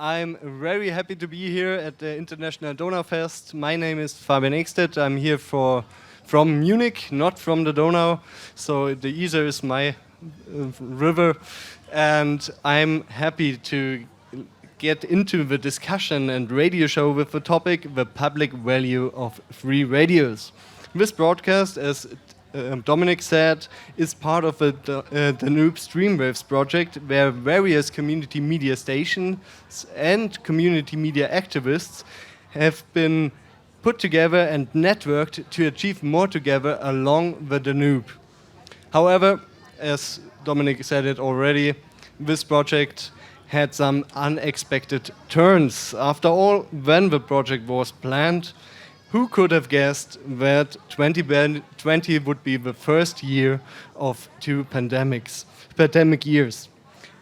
I'm very happy to be here at the International Donau Fest. My name is Fabian Ekstedt. I'm here from Munich, not from the Donau. So the Isar is my river. And I'm happy to get into the discussion and radio show with the topic, the public value of free radios. This broadcast, as Dominic said, is part of the Danube Streamwaves project, where various community media stations and community media activists have been put together and networked to achieve more together along the Danube. However, as Dominic said it already, this project had some unexpected turns. After all, when the project was planned, who could have guessed that 2020 would be the first year of two pandemic years?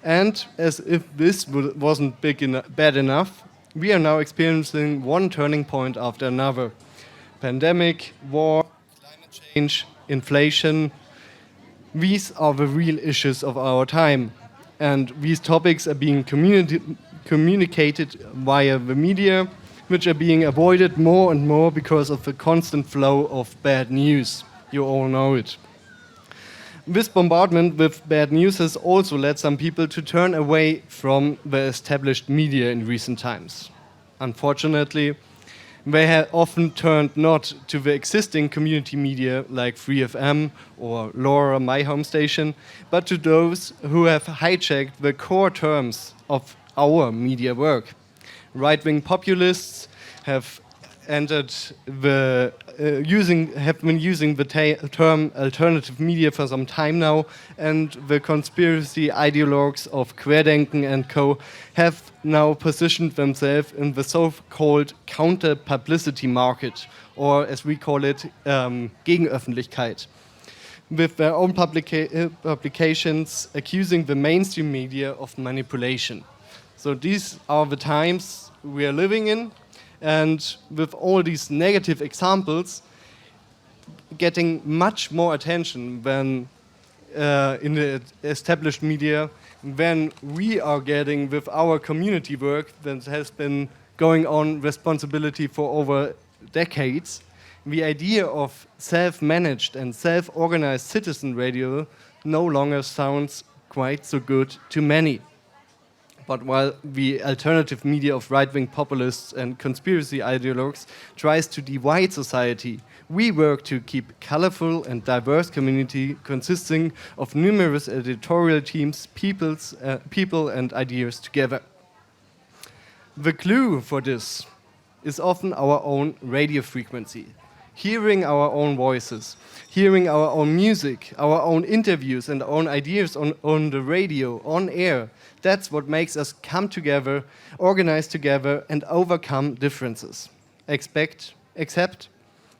And as if this wasn't bad enough, we are now experiencing one turning point after another. Pandemic, war, climate change, inflation. These are the real issues of our time. And these topics are being communicated via the media, which are being avoided more and more because of the constant flow of bad news. You all know it. This bombardment with bad news has also led some people to turn away from the established media in recent times. Unfortunately, they have often turned not to the existing community media like Free FM or LoRa, my home station, but to those who have hijacked the core terms of our media work. Right-wing populists have entered have been using the term alternative media for some time now, and the conspiracy ideologues of Querdenken and co. have now positioned themselves in the so-called counter-publicity market, or as we call it, Gegenöffentlichkeit, with their own publications accusing the mainstream media of manipulation. So these are the times we are living in, and with all these negative examples getting much more attention than in the established media than we are getting with our community work that has been going on responsibility for over decades. The idea of self-managed and self-organized citizen radio no longer sounds quite so good to many. But while the alternative media of right-wing populists and conspiracy ideologues tries to divide society, we work to keep colorful and diverse community consisting of numerous editorial teams, people and ideas together. The clue for this is often our own radio frequency. Hearing our own voices, hearing our own music, our own interviews and our own ideas on the radio, on air. That's what makes us come together, organize together and overcome differences. Except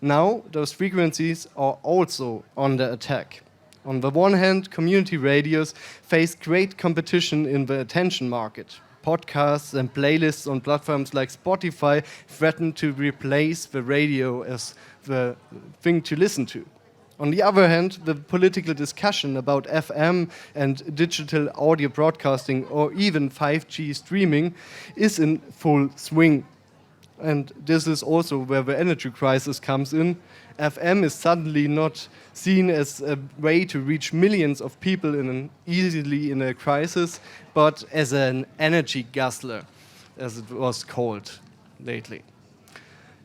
now those frequencies are also under attack. On the one hand, community radios face great competition in the attention market. Podcasts and playlists on platforms like Spotify threaten to replace the radio as the thing to listen to. On the other hand, the political discussion about FM and digital audio broadcasting or even 5G streaming is in full swing. And this is also where the energy crisis comes in. FM is suddenly not seen as a way to reach millions of people easily in a crisis, but as an energy guzzler, as it was called lately.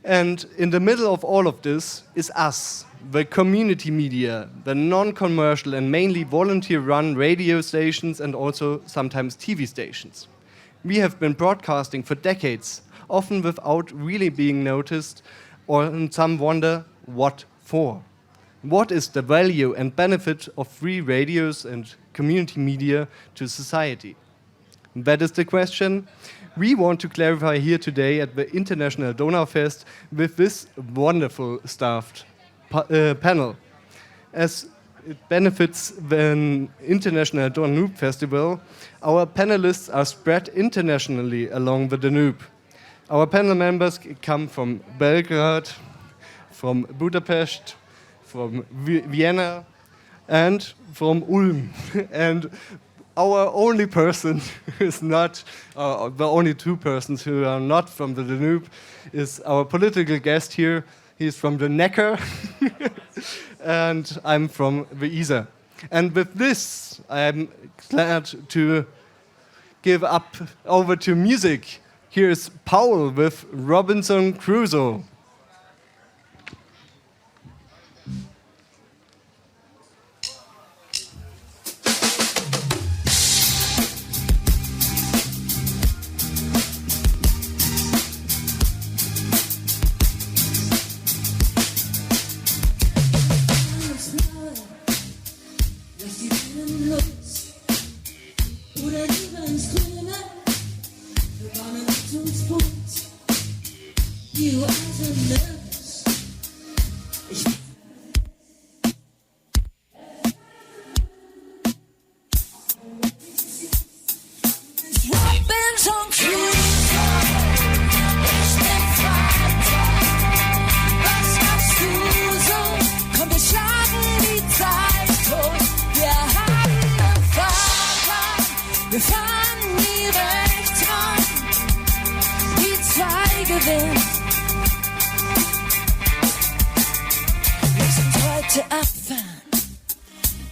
And in the middle of all of this is us, the community media, the non-commercial and mainly volunteer-run radio stations and also sometimes TV stations. We have been broadcasting for decades, often without really being noticed, or some wonder what for. What is the value and benefit of free radios and community media to society? That is the question we want to clarify here today at the International Donau Fest with this wonderful staffed panel. As it benefits the International Danube Festival, our panelists are spread internationally along the Danube. Our panel members come from Belgrade, from Budapest, from Vienna, and from Ulm. And our only person who is not, the only two persons who are not from the Danube is our political guest here. He's from the Neckar, and I'm from the Isar. And with this, I'm glad to give up over to music. Here's Paul with Robinson Crusoe.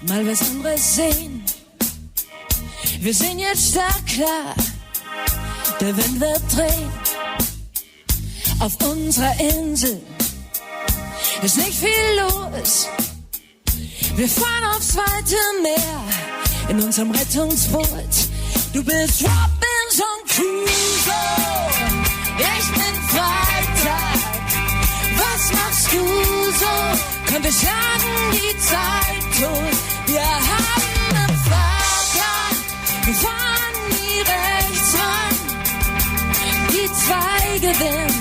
Mal was anderes sehen. Wir sehen jetzt stark klar, der Wind wird drehen. Auf unserer Insel ist nicht viel los. Wir fahren aufs weite Meer in unserem Rettungsboot. Du bist Robinson Crusoe, ich bin Freitag. Was machst du so? Komm, wir schlagen die Zeit tot. Wir haben einen Fahrplan, wir fahren nie rechts ran. Die 2 gewinnt.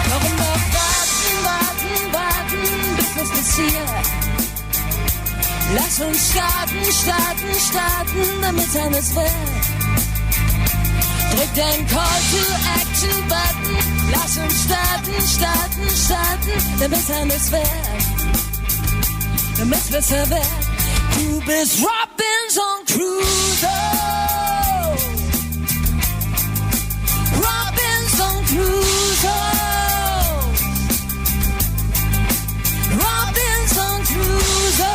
Warum noch warten, bis was passiert? Lass uns starten, damit alles wird. Drück den Call-to-Action-Button. Lass uns starten, damit alles wird. Damit es besser wird. Du bist Robinson Crusoe. Robinson Crusoe. Robinson Crusoe.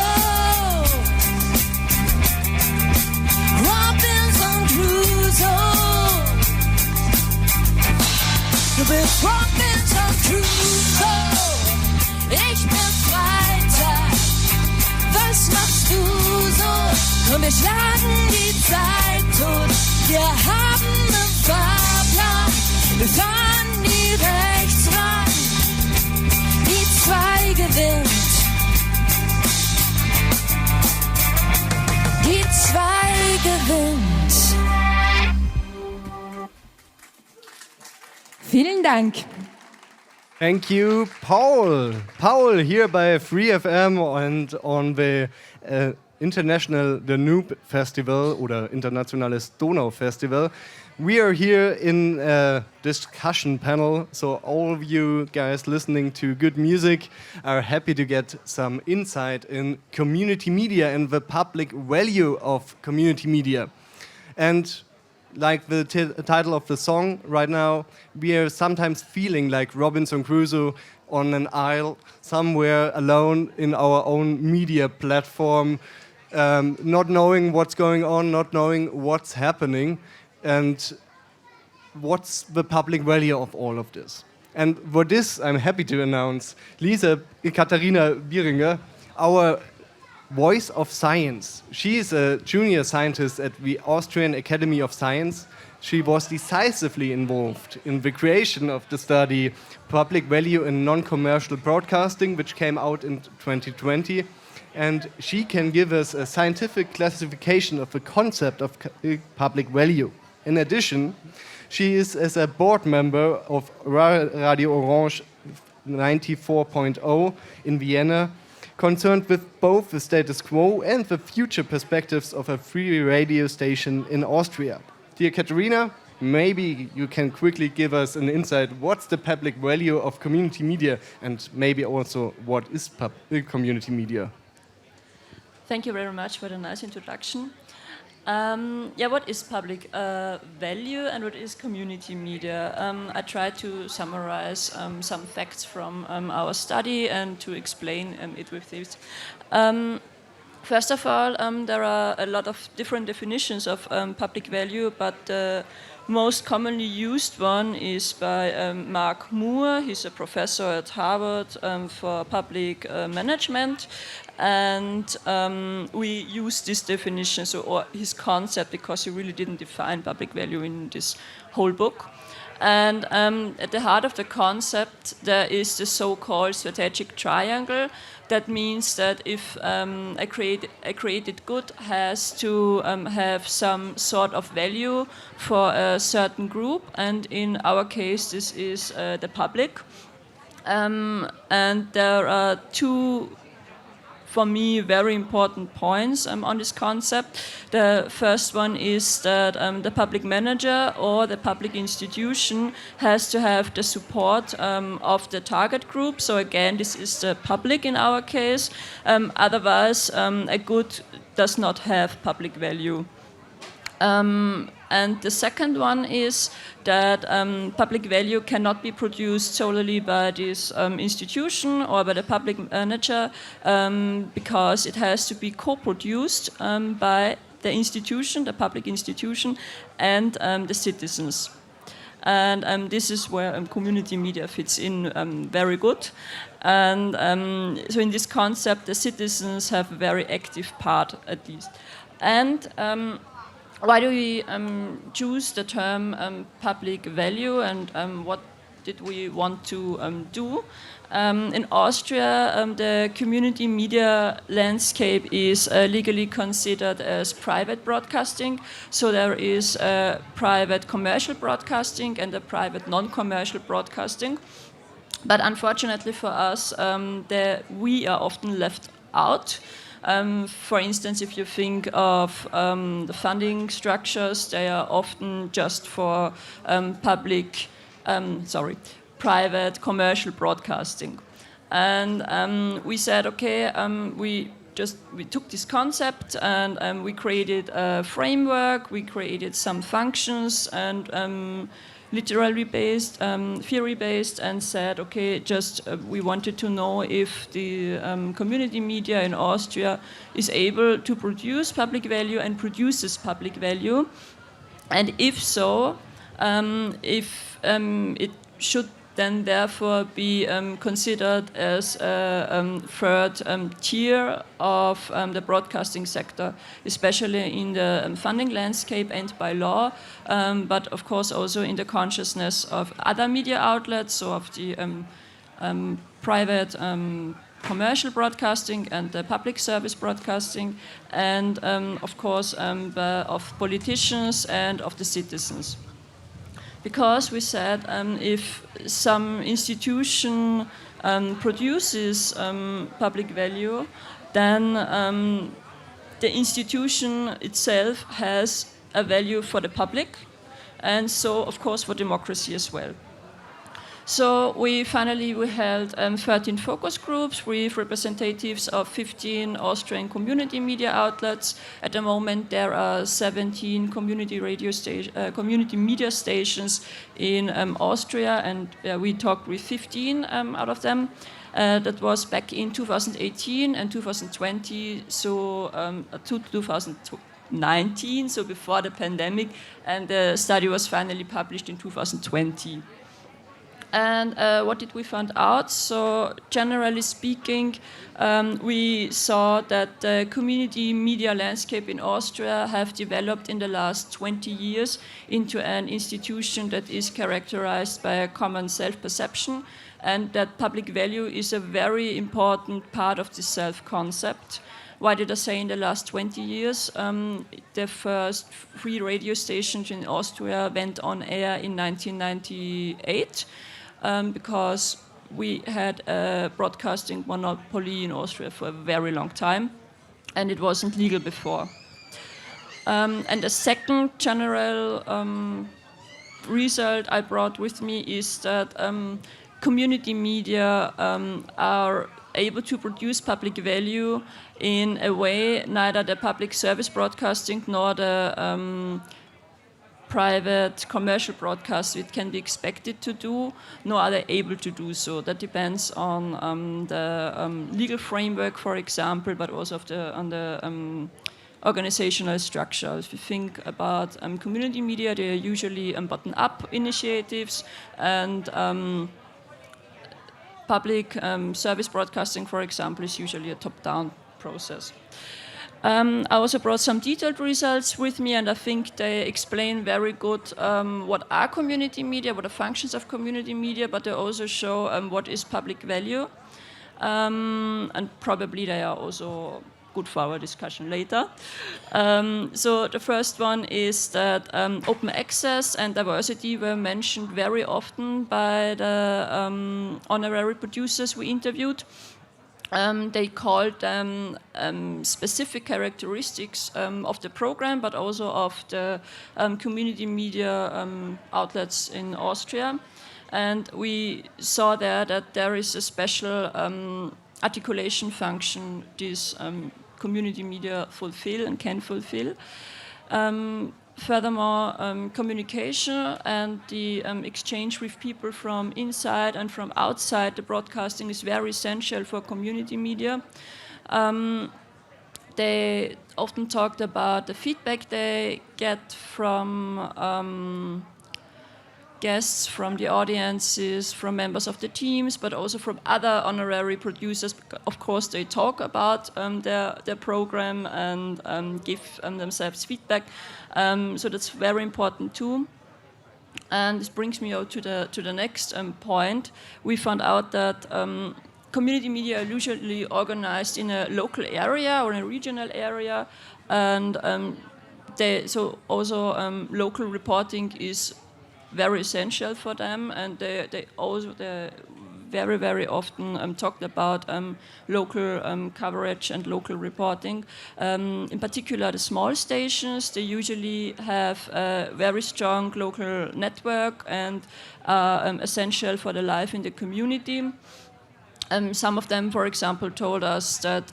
Robinson Crusoe. Du bist Robinson Crusoe, ich bin Freitag. Was machst du so? Komm, wir schlagen die Zeit tot. Wir haben einen Fahrplan, wir fahren nie rechts ran. Die 2 gewinnt. Die 2 gewinnt. Vielen Dank. Thank you, Paul. Paul here by Free FM and on the International Danube Festival oder Internationales Donau Festival. We are here in a discussion panel, so all of you guys listening to good music are happy to get some insight in community media and the public value of community media. And like the title of the song right now, we are sometimes feeling like Robinson Crusoe on an isle somewhere alone in our own media platform, not knowing what's going on, not knowing what's happening, and what's the public value of all of this. And for this, I'm happy to announce Katharina Biringer, our Voice of Science. She is a junior scientist at the Austrian Academy of Science. She was decisively involved in the creation of the study Public Value in Non-Commercial Broadcasting, which came out in 2020. And she can give us a scientific classification of the concept of public value. In addition, she is as a board member of Radio Orange 94.0 in Vienna, concerned with both the status quo and the future perspectives of a free radio station in Austria. Dear Katharina, maybe you can quickly give us an insight. What's the public value of community media, and maybe also what is community media? Thank you very much for the nice introduction. What is public value and what is community media? I tried to summarize some facts from our study and to explain it with this. First of all, there are a lot of different definitions of public value, but the most commonly used one is by Mark Moore. He's a professor at Harvard for public management, and we use this definition, or his concept, because he really didn't define public value in this whole book. And at the heart of the concept, there is the so-called strategic triangle. That means that if a created good has to have some sort of value for a certain group, and in our case, this is the public. And there are two, for me, very important points on this concept. The first one is that the public manager or the public institution has to have the support of the target group. So again, this is the public in our case. Otherwise, a good does not have public value. And the second one is that public value cannot be produced solely by this institution or by the public manager, because it has to be co-produced by the institution, the public institution, and the citizens. And this is where community media fits in very good. And so in this concept, the citizens have a very active part, at least. And why do we choose the term public value, and what did we want to do? In Austria, the community media landscape is legally considered as private broadcasting. So there is private commercial broadcasting and a private non-commercial broadcasting. But unfortunately for us, we are often left out. For instance, if you think of the funding structures, they are often just for private commercial broadcasting. And we said, okay, we took this concept and we created a framework, we created some functions and literally based, theory based, and said, okay, we wanted to know if the community media in Austria is able to produce public value and produces public value, and if so, if it should then therefore be considered as a third tier of the broadcasting sector, especially in the funding landscape and by law, but of course also in the consciousness of other media outlets, so of the private commercial broadcasting and the public service broadcasting, and of course of politicians and of the citizens. Because we said if some institution produces public value, then the institution itself has a value for the public, and so of course for democracy as well. So we held 13 focus groups with representatives of 15 Austrian community media outlets. At the moment, there are 17 community media stations in Austria, and we talked with 15 out of them. That was back in 2018 and 2020, so to 2019, so before the pandemic, and the study was finally published in 2020. And what did we find out? So generally speaking, we saw that the community media landscape in Austria have developed in the last 20 years into an institution that is characterized by a common self-perception, and that public value is a very important part of this self-concept. Why did I say in the last 20 years? The first free radio stations in Austria went on air in 1998. Because we had a broadcasting monopoly in Austria for a very long time, and it wasn't legal before. And the second general result I brought with me is that community media are able to produce public value in a way neither the public service broadcasting nor the private commercial broadcast it can be expected to do, nor are they able to do so. That depends on the legal framework, for example, but also on the organizational structure. If you think about community media, they are usually bottom-up initiatives, and public service broadcasting, for example, is usually a top-down process. I also brought some detailed results with me, and I think they explain very good what are community media, what are functions of community media, but they also show what is public value, and probably they are also good for our discussion later. So the first one is that open access and diversity were mentioned very often by the honorary producers we interviewed. They called them specific characteristics of the program, but also of the community media outlets in Austria. And we saw there that there is a special articulation function this community media fulfill and can fulfill. Furthermore, communication and the exchange with people from inside and from outside the broadcasting is very essential for community media. They often talked about the feedback they get from guests, from the audiences, from members of the teams, but also from other honorary producers. Of course, they talk about their program and give themselves feedback. So that's very important too. And this brings me out to the next point. We found out that community media are usually organized in a local area or in a regional area, and so also local reporting is very essential for them, and they also very, very often talked about local coverage and local reporting. In particular, the small stations, they usually have a very strong local network and are essential for the life in the community. Some of them, for example, told us that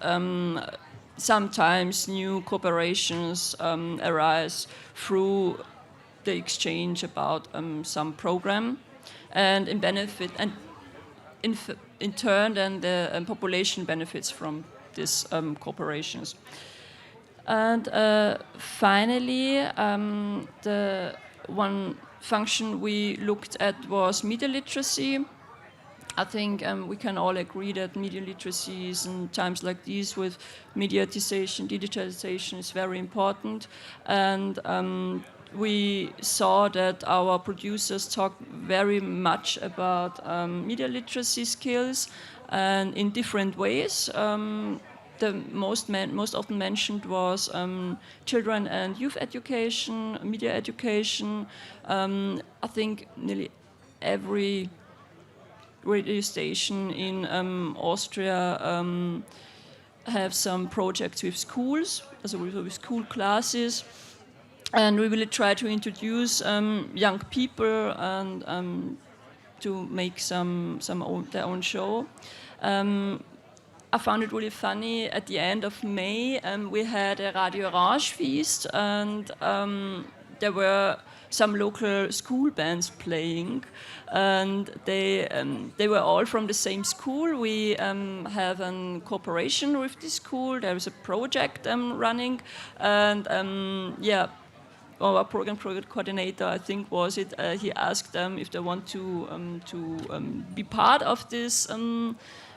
sometimes new cooperations arise through the exchange about some program, and in benefit, and in turn, then the population benefits from these cooperations. And finally, the one function we looked at was media literacy. I think we can all agree that media literacy is in times like these with mediatization, digitalization is very important, and we saw that our producers talk very much about media literacy skills, and in different ways. The most often mentioned was children and youth education, media education. I think nearly every radio station in Austria have some projects with schools, also with school classes. And we really try to introduce young people and to make their own show. I found it really funny. At the end of May, we had a Radio Orange feast, and there were some local school bands playing, and they were all from the same school. We have a cooperation with this school. There is a project running, and our program coordinator, I think, was it. He asked them if they want to be part of this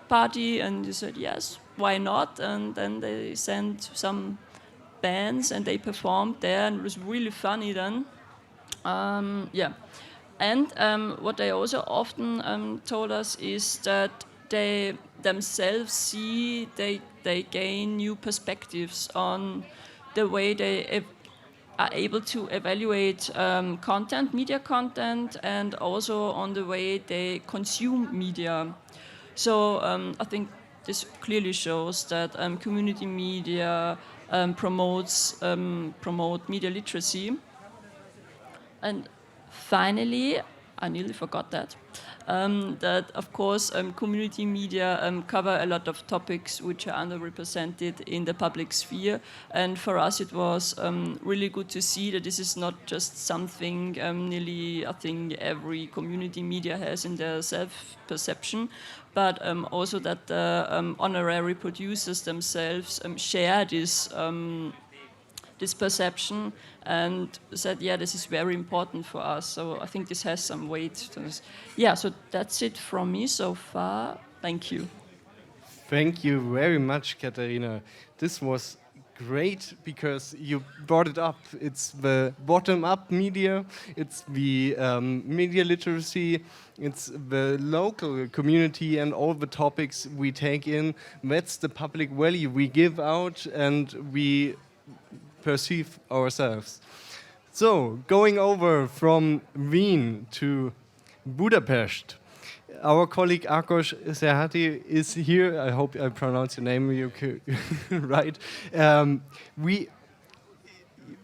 party, and they said yes, why not? And then they sent some bands, and they performed there, and it was really funny then. And what they also often told us is that they themselves see they gain new perspectives on the way they are able to evaluate content, media content, and also on the way they consume media. So I think this clearly shows that community media promote media literacy. And finally, I nearly forgot that. That of course community media cover a lot of topics which are underrepresented in the public sphere, and for us it was really good to see that this is not just something nearly I think every community media has in their self-perception, but also that the honorary producers themselves share this perception and said, yeah, this is very important for us. So I think this has some weight to this. Yeah, so that's it from me so far. Thank you. Thank you very much, Katharina. This was great because you brought it up. It's the bottom-up media, it's the media literacy, it's the local community and all the topics we take in. That's the public value we give out and we perceive ourselves. So, going over from Wien to Budapest, our colleague Ákos Cserháti is here. I hope I pronounced your name right.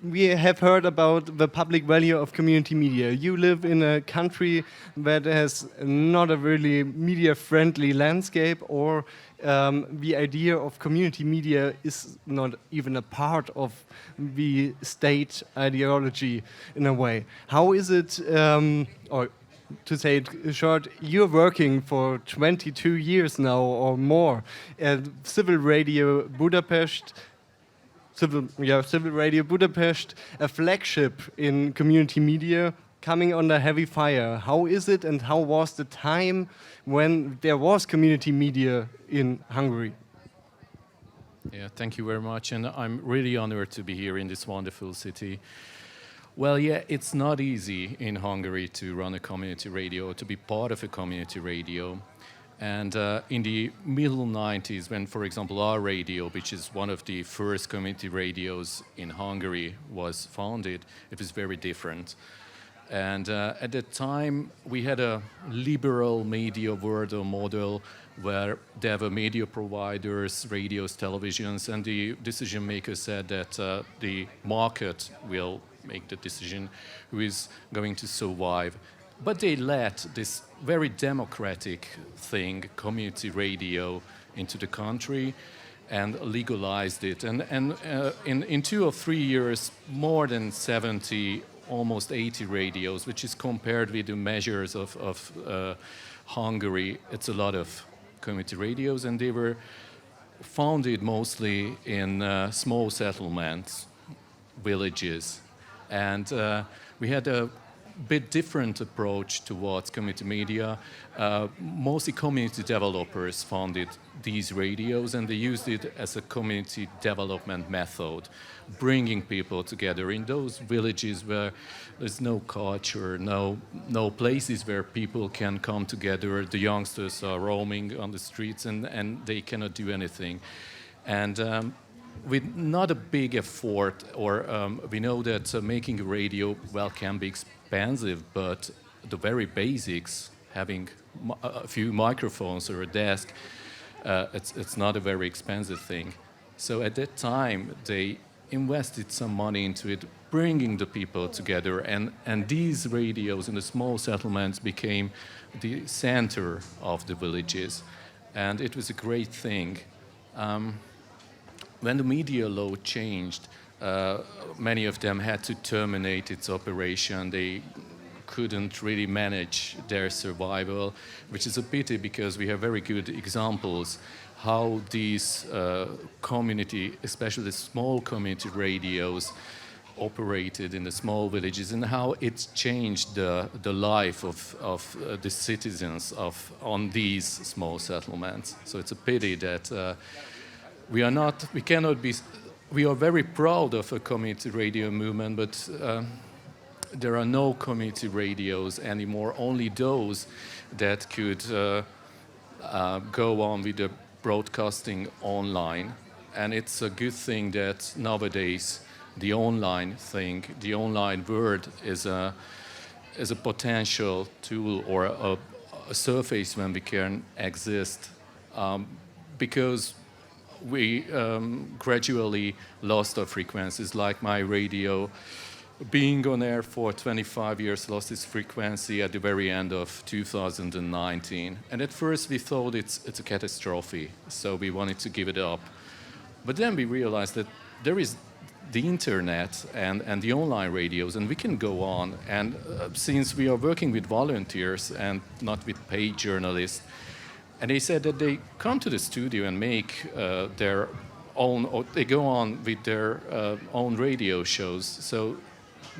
We have heard about the public value of community media. You live in a country that has not a really media-friendly landscape, or the idea of community media is not even a part of the state ideology in a way. How is it, or to say it short, you're working for 22 years now or more at Civil Radio Budapest, Civil Radio Budapest, a flagship in community media, coming under heavy fire. How is it and how was the time when there was community media in Hungary? Yeah, thank you very much, and I'm really honored to be here in this wonderful city. Well, yeah, it's not easy in Hungary to run a community radio, to be part of a community radio. And in the middle 90s, when, for example, our radio, which is one of the first community radios in Hungary, was founded, it was very different. And at that time, we had a liberal media world or model where there were media providers, radios, televisions, and the decision makers said that the market will make the decision who is going to survive. But they let this very democratic thing, community radio, into the country and legalized it. And in 2 or 3 years, more than 70, almost 80 radios, which is compared with the measures of Hungary, it's a lot of community radios, and they were founded mostly in small settlements, villages. And we had a bit different approach towards community media. Mostly community developers founded these radios, and they used it as a community development method, bringing people together in those villages where there's no culture, no places where people can come together. The youngsters are roaming on the streets and they cannot do anything. And with not a big effort, or we know that making a radio, well, can be expensive, but the very basics, having a few microphones or a desk, it's not a very expensive thing. So at that time, they invested some money into it, bringing the people together, and these radios in the small settlements became the center of the villages, and it was a great thing. When the media law changed, many of them had to terminate its operation. They couldn't really manage their survival, which is a pity because we have very good examples how these community, especially small community radios, operated in the small villages and how it changed the life of the citizens on these small settlements. So it's a pity that we are very proud of a community radio movement, but there are no community radios anymore, only those that could go on with the broadcasting online. And it's a good thing that nowadays the online thing, the online world is a potential tool or a surface when we can exist, because we gradually lost our frequencies. Like my radio being on air for 25 years, lost its frequency at the very end of 2019. And at first we thought it's a catastrophe, so we wanted to give it up. But then we realized that there is the internet and the online radios, and we can go on. And since we are working with volunteers and not with paid journalists, and they said that they come to the studio and make their own, or they go on with their own radio shows. So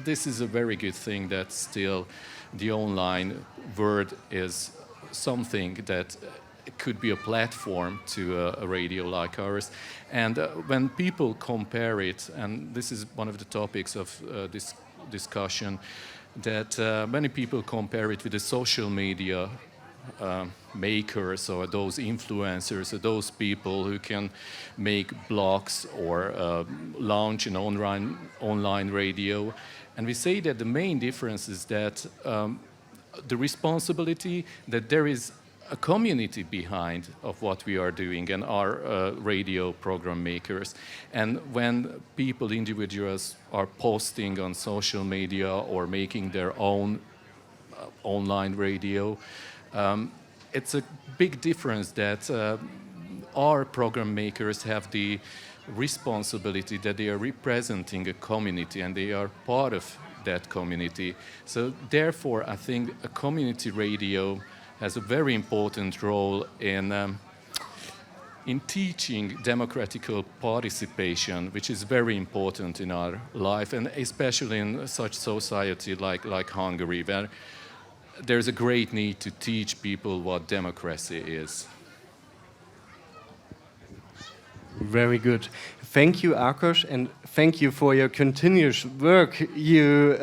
this is a very good thing that still the online world is something that could be a platform to a radio like ours. And when people compare it, and this is one of the topics of this discussion, that many people compare it with the social media makers or those influencers or those people who can make blogs or launch an online radio. And we say that the main difference is that the responsibility, that there is a community behind of what we are doing and our radio program makers. And when people, individuals, are posting on social media or making their own online radio, it's a big difference that our program makers have the responsibility that they are representing a community and they are part of that community. So therefore, I think a community radio has a very important role in teaching democratical participation, which is very important in our life, and especially in such society like Hungary, where there's a great need to teach people what democracy is. Very good. Thank you, Ákos, and thank you for your continuous work. You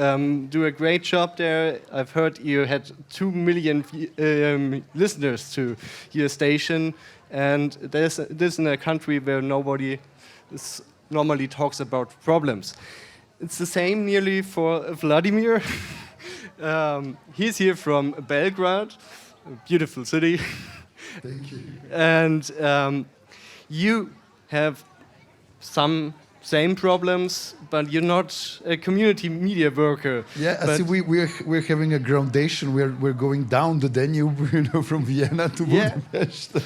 do a great job there. I've heard you had 2 million listeners to your station, and this in a country where nobody normally talks about problems. It's the same nearly for Vladimir. He's here from Belgrade, a beautiful city. Thank you. And you have some same problems, but you're not a community media worker. Yeah, I see we're having a groundation. We're going down the Danube, you know, from Vienna to Budapest.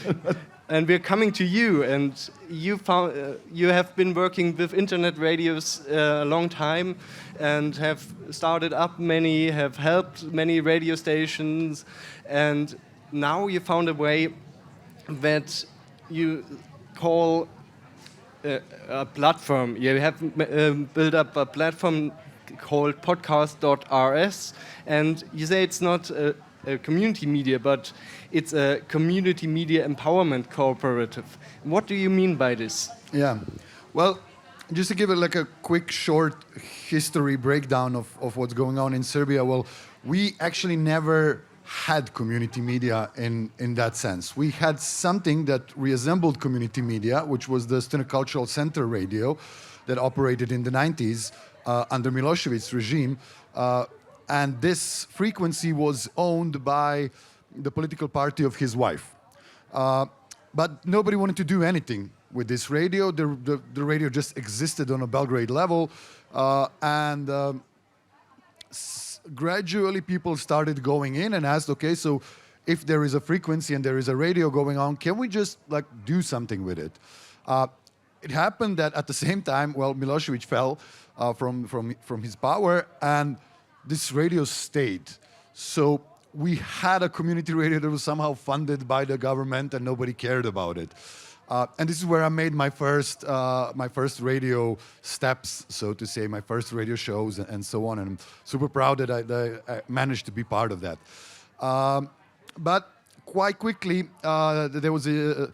And we're coming to you, and you have been working with internet radios a long time, and have started up many, have helped many radio stations, and now you found a way that you call a platform. You have built up a platform called podcast.rs, and you say it's not a community media, but it's a community media empowerment cooperative. What do you mean by this? Yeah, well, just to give it like a quick, short history breakdown of what's going on in Serbia. Well, we actually never had community media in that sense. We had something that resembled community media, which was the Student Cultural Center radio that operated in the 90s under Milosevic's regime. And this frequency was owned by the political party of his wife. But nobody wanted to do anything with this radio. The radio just existed on a Belgrade level. Gradually people started going in and asked, okay, so if there is a frequency and there is a radio going on, can we just like do something with it? It happened that at the same time, well, Milosevic fell from his power, and this radio stayed. So we had a community radio that was somehow funded by the government and nobody cared about it. And this is where I made my first radio steps, so to say, my first radio shows and so on. And I'm super proud that I managed to be part of that. But quite quickly, there was a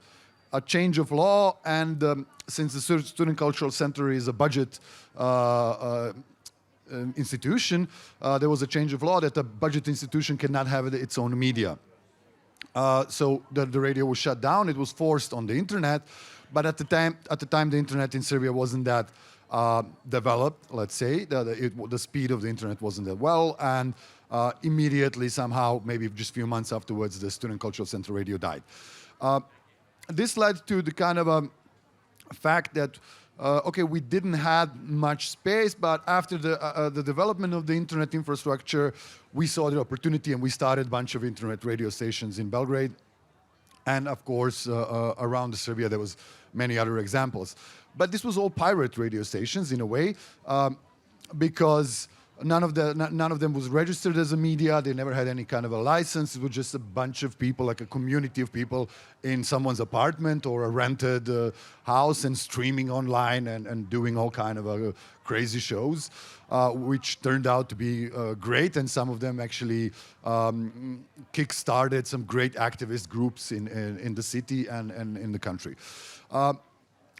change of law, and since the Student Cultural Center is a budget institution, there was a change of law that a budget institution cannot have its own media. So the radio was shut down. It was forced on the internet, but at the time the internet in Serbia wasn't that developed. Let's say the speed of the internet wasn't that well, and immediately somehow, maybe just a few months afterwards, the Student Cultural Center radio died. This led to the kind of a fact that okay, we didn't have much space, but after the development of the internet infrastructure, we saw the opportunity and we started a bunch of internet radio stations in Belgrade. And of course, around Serbia, there was many other examples. But this was all pirate radio stations in a way, because none of them was registered as a media. They never had any kind of a license. It was just a bunch of people, like a community of people in someone's apartment or a rented house and streaming online and doing all kind of crazy shows, which turned out to be great. And some of them actually kick-started some great activist groups in the city and in the country.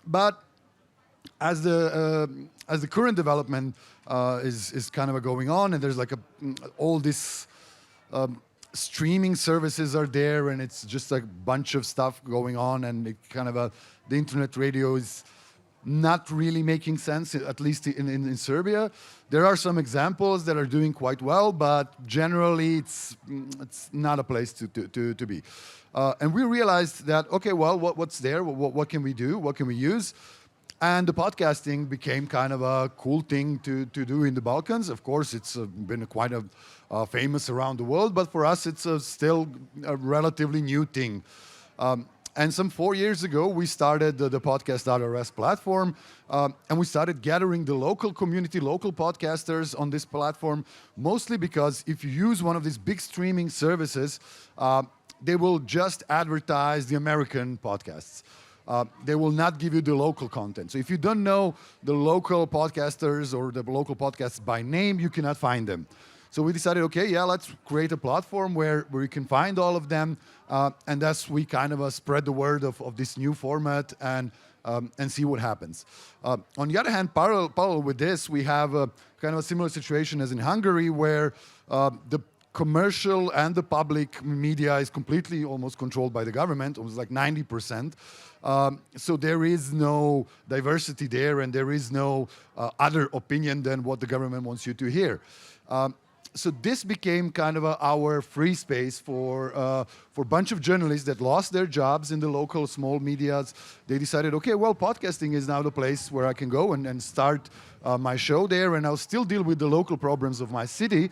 But as the current development is kind of going on, and there's like all this streaming services are there, and it's just like a bunch of stuff going on, and it kind of the internet radio is not really making sense, at least in Serbia. There are some examples that are doing quite well, but generally it's not a place to be. And we realized that, okay, well, what's there? What can we do? What can we use? And the podcasting became kind of a cool thing to do in the Balkans. Of course, it's been quite famous around the world, but for us, it's still a relatively new thing. And some 4 years ago, we started the podcast.rs platform, and we started gathering the local community, local podcasters on this platform, mostly because if you use one of these big streaming services, they will just advertise the American podcasts. They will not give you the local content. So if you don't know the local podcasters or the local podcasts by name, you cannot find them. So we decided, okay, yeah, let's create a platform where you can find all of them. And thus we kind of spread the word of this new format and see what happens. On the other hand, parallel with this, we have kind of a similar situation as in Hungary, where the commercial and the public media is completely almost controlled by the government, almost like 90%. So there is no diversity there, and there is no other opinion than what the government wants you to hear. So this became kind of our free space for a bunch of journalists that lost their jobs in the local small medias. They decided, okay, well, podcasting is now the place where I can go and start my show there, and I'll still deal with the local problems of my city.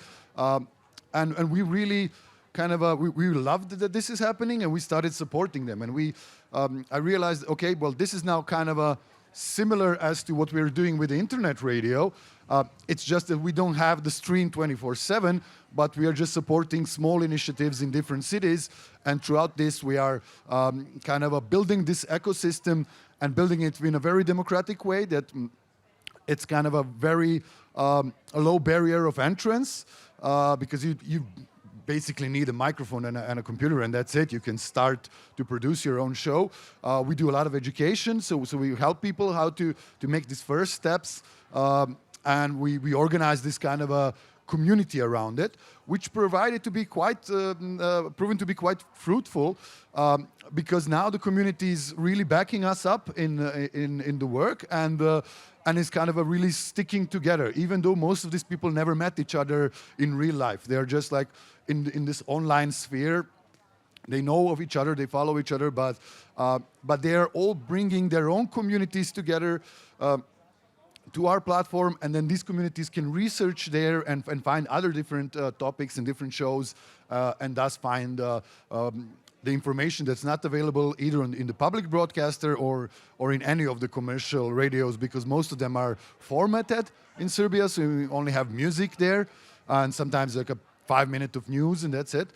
And we really kind of we loved that this is happening, and we started supporting them. And I realized, okay, well, this is now kind of similar as to what we're doing with the internet radio. It's just that we don't have the stream 24/7, but we are just supporting small initiatives in different cities. And throughout this, we are kind of building this ecosystem and building it in a very democratic way that it's kind of a very a low barrier of entrance, because you basically need a microphone and a computer, and that's it. You can start to produce your own show. We do a lot of education, so we help people how to make these first steps, and we organize this kind of a community around it, which proven to be quite fruitful, because now the community is really backing us up in the work, and is kind of really sticking together, even though most of these people never met each other in real life. They're just like in this online sphere. They know of each other, they follow each other, but they are all bringing their own communities together to our platform, and then these communities can research there and find other different topics and different shows, and thus find the information that's not available either in the public broadcaster or in any of the commercial radios, because most of them are formatted in Serbia, so we only have music there, and sometimes like a 5 minute of news, and that's it.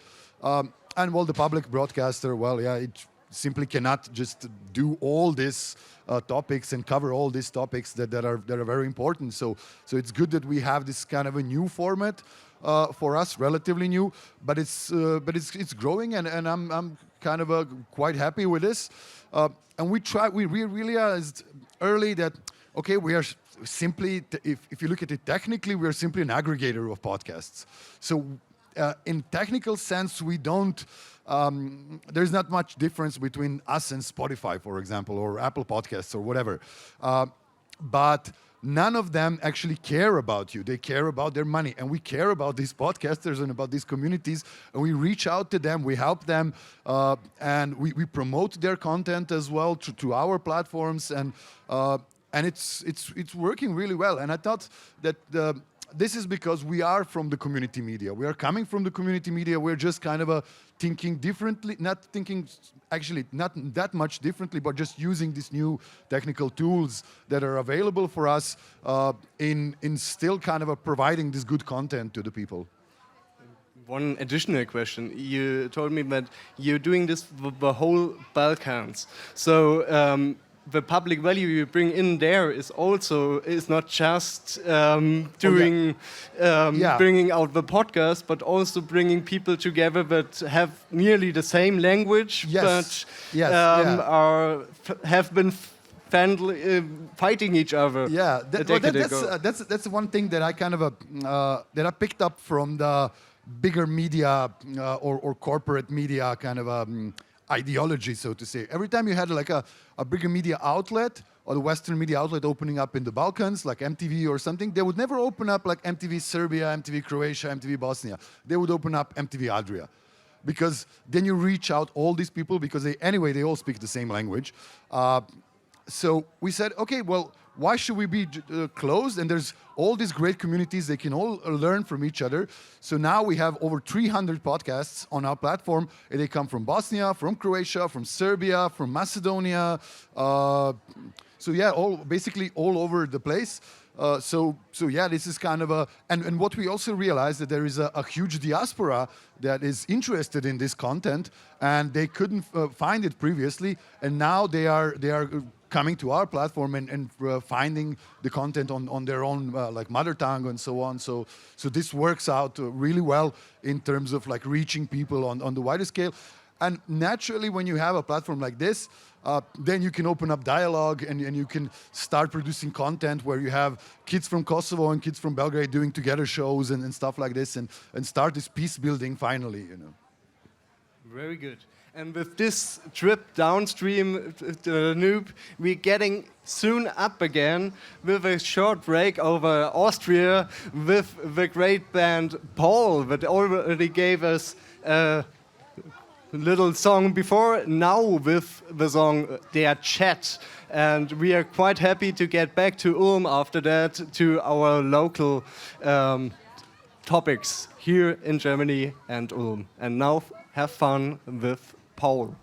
And well, the public broadcaster, well, yeah, it simply cannot just do all these topics and cover all these topics that are very important. So it's good that we have this kind of a new format for us, relatively new, but it's growing, and I'm kind of quite happy with this. And we realized early that, okay, we are simply, if you look at it technically, we are simply an aggregator of podcasts. So in technical sense, we don't, there's not much difference between us and Spotify, for example, or Apple Podcasts or whatever. But none of them actually care about you. They care about their money. And we care about these podcasters and about these communities. And we reach out to them, we help them, and we promote their content as well to our platforms. and it's working really well. And I thought that this is because we are from the community media. We are coming from the community media. We're just kind of thinking differently, not that much differently, but just using these new technical tools that are available for us in still kind of providing this good content to the people. One additional question. You told me that you're doing this with the whole Balkans. So the public value you bring in there is not just bringing out the podcast, but also bringing people together that have nearly the same language, but have been fighting each other. Yeah, that's one thing that I kind of that I picked up from the bigger media or corporate media kind of ideology, so to say. Every time you had like a bigger media outlet or the Western media outlet opening up in the Balkans, like MTV or something, they would never open up like MTV Serbia, MTV Croatia, MTV Bosnia. They would open up MTV Adria. Because then you reach out all these people because they all speak the same language. So we said, okay, well, why should we be closed? And there's all these great communities. They can all learn from each other. So now we have over 300 podcasts on our platform. And they come from Bosnia, from Croatia, from Serbia, from Macedonia. So yeah, basically all over the place. So yeah, this is kind of and what we also realized that there is a huge diaspora that is interested in this content, and they couldn't find it previously, and now they are coming to our platform and finding the content on their own like mother tongue and so on. So this works out really well in terms of like reaching people on the wider scale. And naturally, when you have a platform like this, then you can open up dialogue and you can start producing content where you have kids from Kosovo and kids from Belgrade doing together shows and stuff like this, and start this peace building finally, you know. Very good. And with this trip downstream the Danube, we're getting soon up again with a short break over Austria with the great band Paul that already gave us a little song before, now with the song Der Chat. And we are quite happy to get back to Ulm after that, to our local topics here in Germany and Ulm. And now have fun with Paul.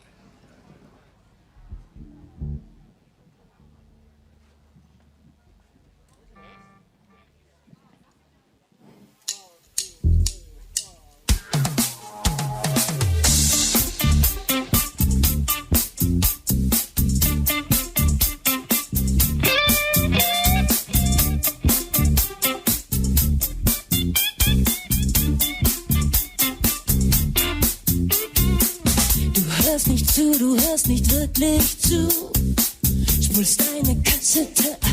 Du hörst nicht wirklich zu, spulst deine Kassette ab.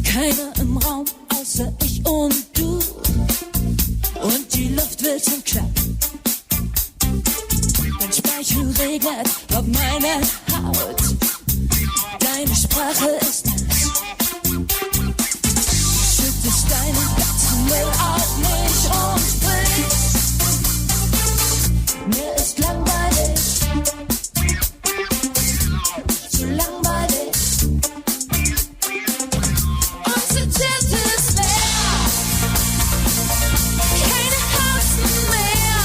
Keiner im Raum außer ich und du, und die Luft wird zum Klapp. Dein Speichel regnet auf meine Haut, deine Sprache ist nass. Du schüttest deinen ganzen Müll auf mich und sprichst. Mir ist langweilig, zu langweilig. Unser Chat ist leer, keine Herzen mehr.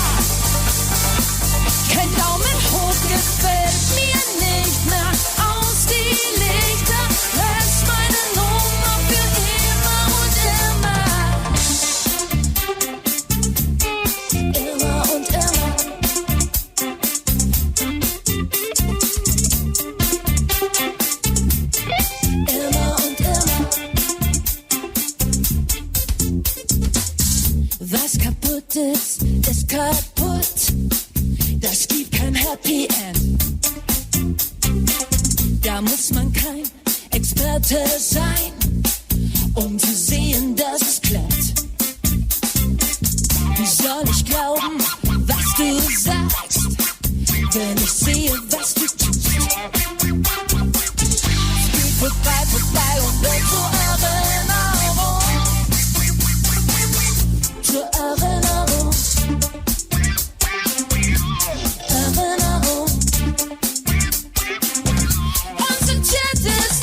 Kein Daumen hoch gefällt mir nicht mehr. Aus die Lichter, löscht meine Nummer für immer und immer. Immer und immer. Was kaputt ist kaputt. Das gibt kein Happy End. Da muss man kein Experte sein, um zu sehen, dass es klappt. Wie soll ich glauben, was du sagst, wenn ich sehe, was du tust? Es geht vorbei und wird zur Erinnerung. Zur Erinnerung. Erinnerung. Unser Chat ist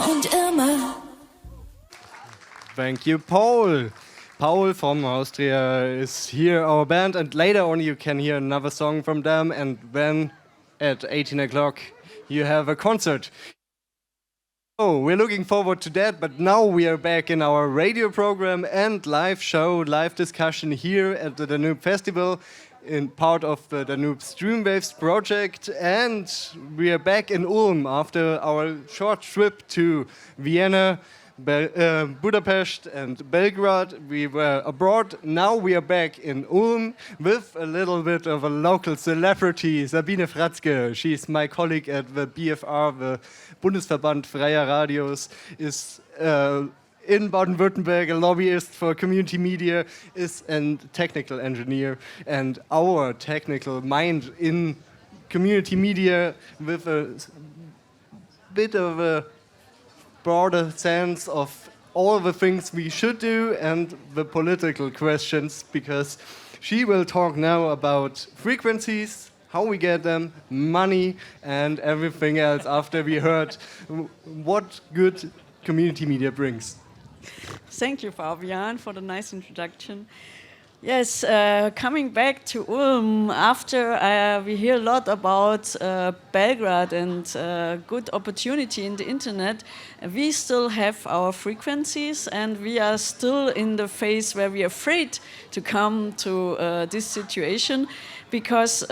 und immer. Thank you, Paul. Paul from Austria is here, our band, and later on you can hear another song from them, and then at 18 o'clock you have a concert. Oh, we're looking forward to that, but now we are back in our radio program and live show, live discussion here at the Danube Festival in part of the Danube Streamwaves project, and we are back in Ulm after our short trip to Vienna, Budapest and Belgrade. We were abroad, now we are back in Ulm with a little bit of a local celebrity, Sabine Fratzke. She's my colleague at the BFR, the Bundesverband Freier Radios, is in Baden-Württemberg, a lobbyist for community media, is a technical engineer, and our technical mind in community media with a bit of a broader sense of all the things we should do and the political questions, because she will talk now about frequencies, how we get them, money, and everything else after we heard what good community media brings. Thank you, Fabian, for the nice introduction. Yes, coming back to Ulm, after we hear a lot about Belgrade and good opportunity in the internet, we still have our frequencies, and we are still in the phase where we are afraid to come to this situation, because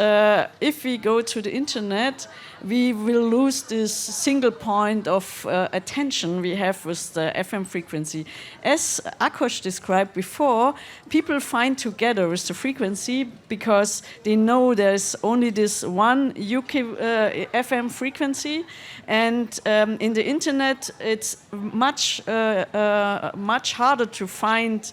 if we go to the internet, we will lose this single point of attention we have with the FM frequency. As Ákos described before, people find together with the frequency because they know there's only this one UK FM frequency, and in the internet it's much harder to find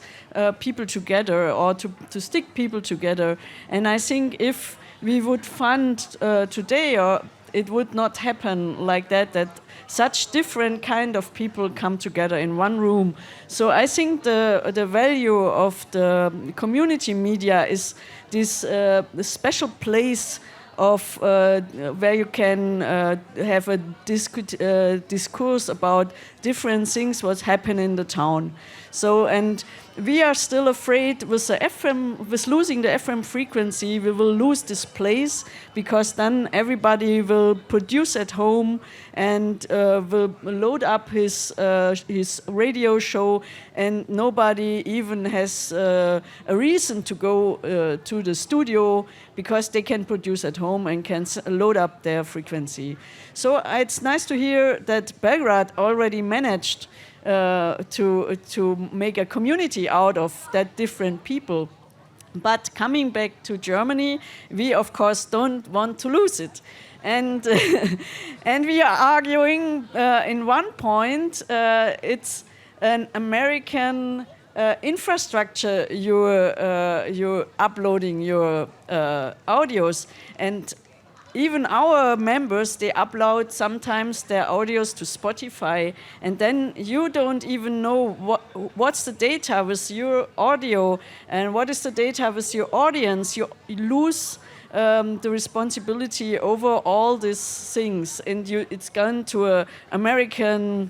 people together or to stick people together. And I think if we would fund today, or it would not happen like that, that such different kind of people come together in one room. So I think the value of the community media is this special place of where you can have a discourse about different things what's happening in the town. So, and we are still afraid with the FM, with losing the FM frequency, we will lose this place, because then everybody will produce at home and will load up his radio show, and nobody even has a reason to go to the studio, because they can produce at home and can load up their frequency. So it's nice to hear that Belgrade already managed to make a community out of that different people. But coming back to Germany, we of course don't want to lose it. And, and we are arguing in one point, it's an American infrastructure you're uploading your audios, and even our members, they upload sometimes their audios to Spotify, and then you don't even know what's the data with your audio and what is the data with your audience. You lose the responsibility over all these things, and it's gone to an American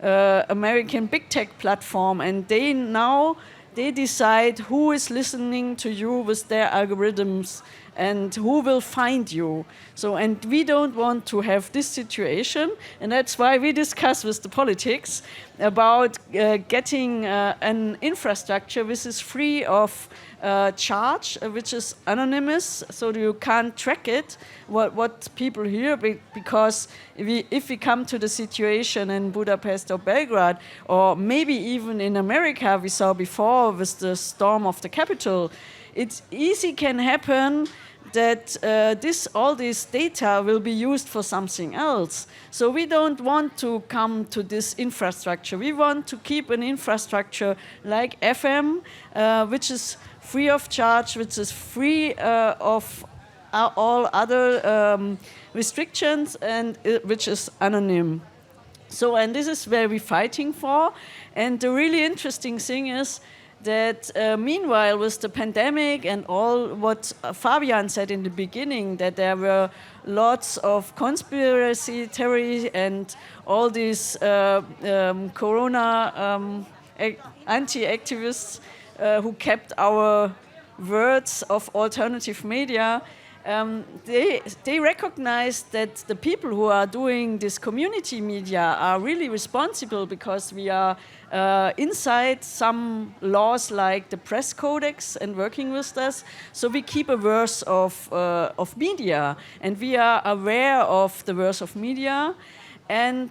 big tech platform, and they decide who is listening to you with their algorithms and who will find you. So, and we don't want to have this situation, and that's why we discuss with the politics about getting an infrastructure which is free of charge, which is anonymous, so you can't track it, what people hear, because if we come to the situation in Budapest or Belgrade, or maybe even in America, we saw before with the storm of the Capitol, it easy can happen that all this data will be used for something else. So we don't want to come to this infrastructure. We want to keep an infrastructure like FM, which is free of charge, which is free of all other restrictions, and which is anonym. So, and this is where we're fighting for. And the really interesting thing is, that meanwhile with the pandemic and all what Fabian said in the beginning, that there were lots of conspiracy theory and all these corona anti-activists who kept our words of alternative media, they recognize that the people who are doing this community media are really responsible because we are inside some laws like the press codex and working with us. So we keep a verse of media, and we are aware of the verse of media. And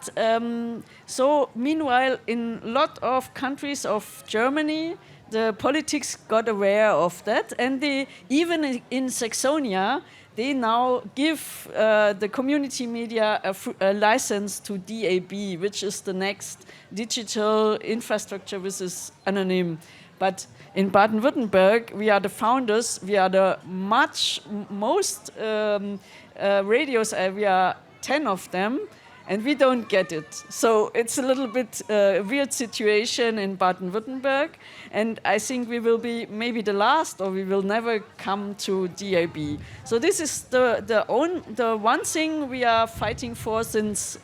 so meanwhile, in a lot of countries of Germany, the politics got aware of that, and they, even in Saxonia, they now give the community media a license to DAB, which is the next digital infrastructure which is anonym. But in Baden-Württemberg, we are the founders, we are the most radios, we are 10 of them, and we don't get it. So it's a little bit weird situation in Baden-Württemberg, and I think we will be maybe the last, or we will never come to DAB. So this is the one thing we are fighting for since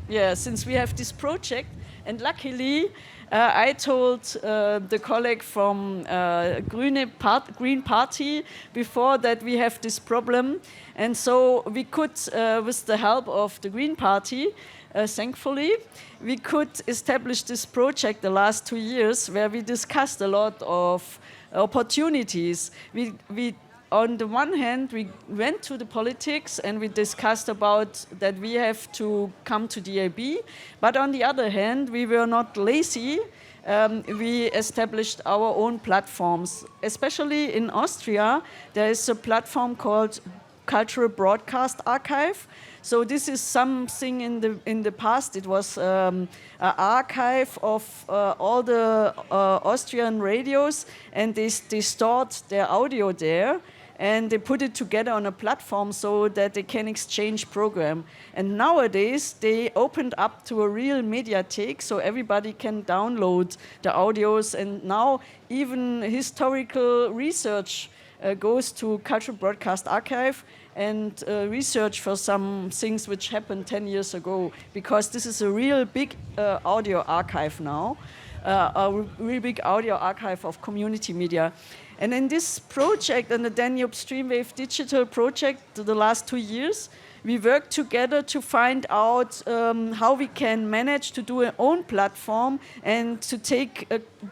we have this project. And luckily, I told the colleague from Green Party before that we have this problem, and so we could, with the help of the Green Party, thankfully, we could establish this project the last 2 years where we discussed a lot of opportunities. We on the one hand, we went to the politics and we discussed about that we have to come to DAB, but on the other hand, we were not lazy. We established our own platforms. Especially in Austria, there is a platform called Cultural Broadcast Archive. So this is something in the past. It was an archive of all the Austrian radios, and they stored their audio there, and they put it together on a platform so that they can exchange program. And nowadays, they opened up to a real mediatheque, so everybody can download the audios, and now even historical research goes to Cultural Broadcast Archive and research for some things which happened 10 years ago, because this is a real big audio archive now, a real big audio archive of community media. And in this project, in the Danube Streamwave Digital project, the last 2 years, we worked together to find out how we can manage to do our own platform and to take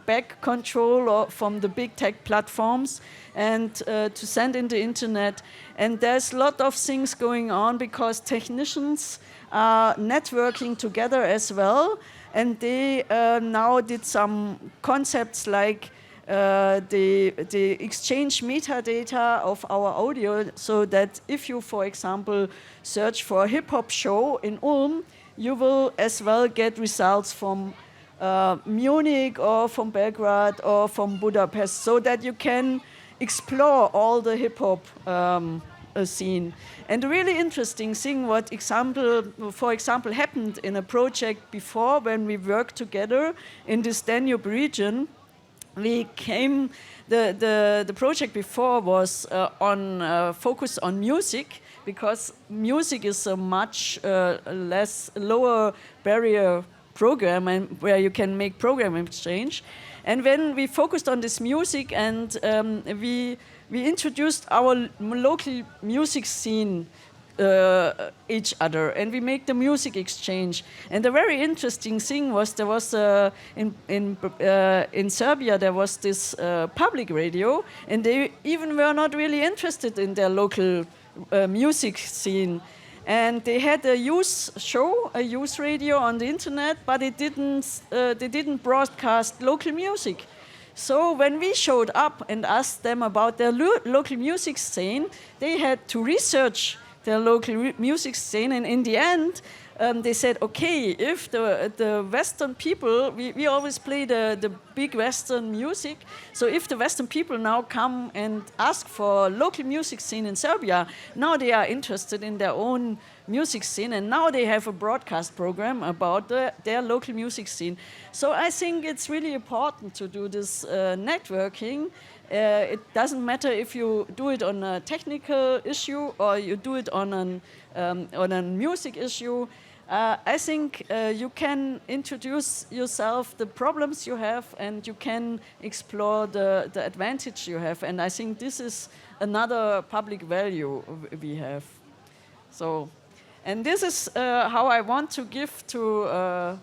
back control from the big tech platforms and to send in the internet. And there's a lot of things going on because technicians are networking together as well. And they now did some concepts like the exchange metadata of our audio, so that if you, for example, search for a hip-hop show in Ulm, you will as well get results from Munich or from Belgrade or from Budapest, so that you can explore all the hip-hop scene. And a really interesting thing, for example, happened in a project before when we worked together in this Danube region. The project before was focused on music, because music is a much lower barrier program, and where you can make program exchange. And when we focused on this music, and we introduced our local music scene each other, and we make the music exchange. And the very interesting thing was there was in Serbia there was this public radio, and they even were not really interested in their local music scene. And they had a youth show, a youth radio on the internet, but they didn't broadcast local music. So when we showed up and asked them about their local music scene, they had to research their local music scene, and in the end, they said, okay, if the Western people, we always play the big Western music, so if the Western people now come and ask for local music scene in Serbia, now they are interested in their own music scene, and now they have a broadcast program about their local music scene. So I think it's really important to do this networking. It doesn't matter if you do it on a technical issue or you do it on a music issue. I think you can introduce yourself, the problems you have, and you can explore the advantage you have. And I think this is another public value we have. So, and this is how I want to give to.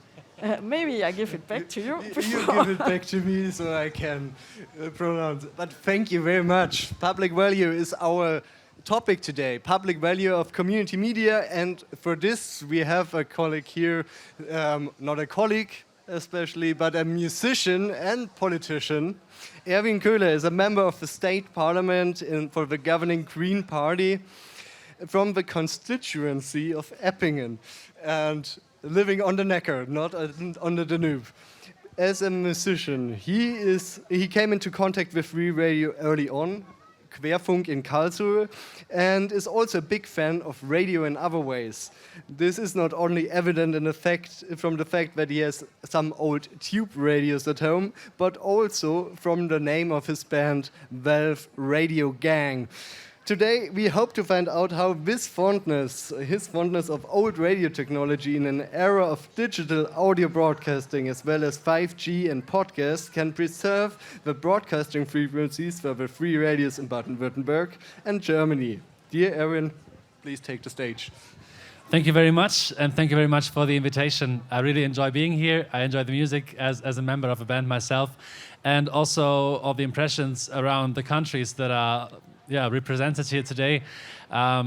Maybe I give it back to you. You give it back to me so I can pronounce it. But thank you very much. Public value is our topic today, public value of community media, and for this we have a colleague here, not a colleague especially, but a musician and politician. Erwin Köhler is a member of the state parliament for the governing Green Party from the constituency of Eppingen and living on the Neckar, not on the Danube. As a musician, he came into contact with Free Radio early on, Querfunk in Karlsruhe, and is also a big fan of radio in other ways. This is not only evident from the fact that he has some old tube radios at home, but also from the name of his band, Valve Radio Gang. Today we hope to find out how his fondness of old radio technology in an era of digital audio broadcasting as well as 5G and podcasts can preserve the broadcasting frequencies for the free radios in Baden-Württemberg and Germany. Dear Erwin, please take the stage. Thank you very much, and thank you very much for the invitation. I really enjoy being here. I enjoy the music as a member of a band myself, and also all the impressions around the countries that are represented here today. I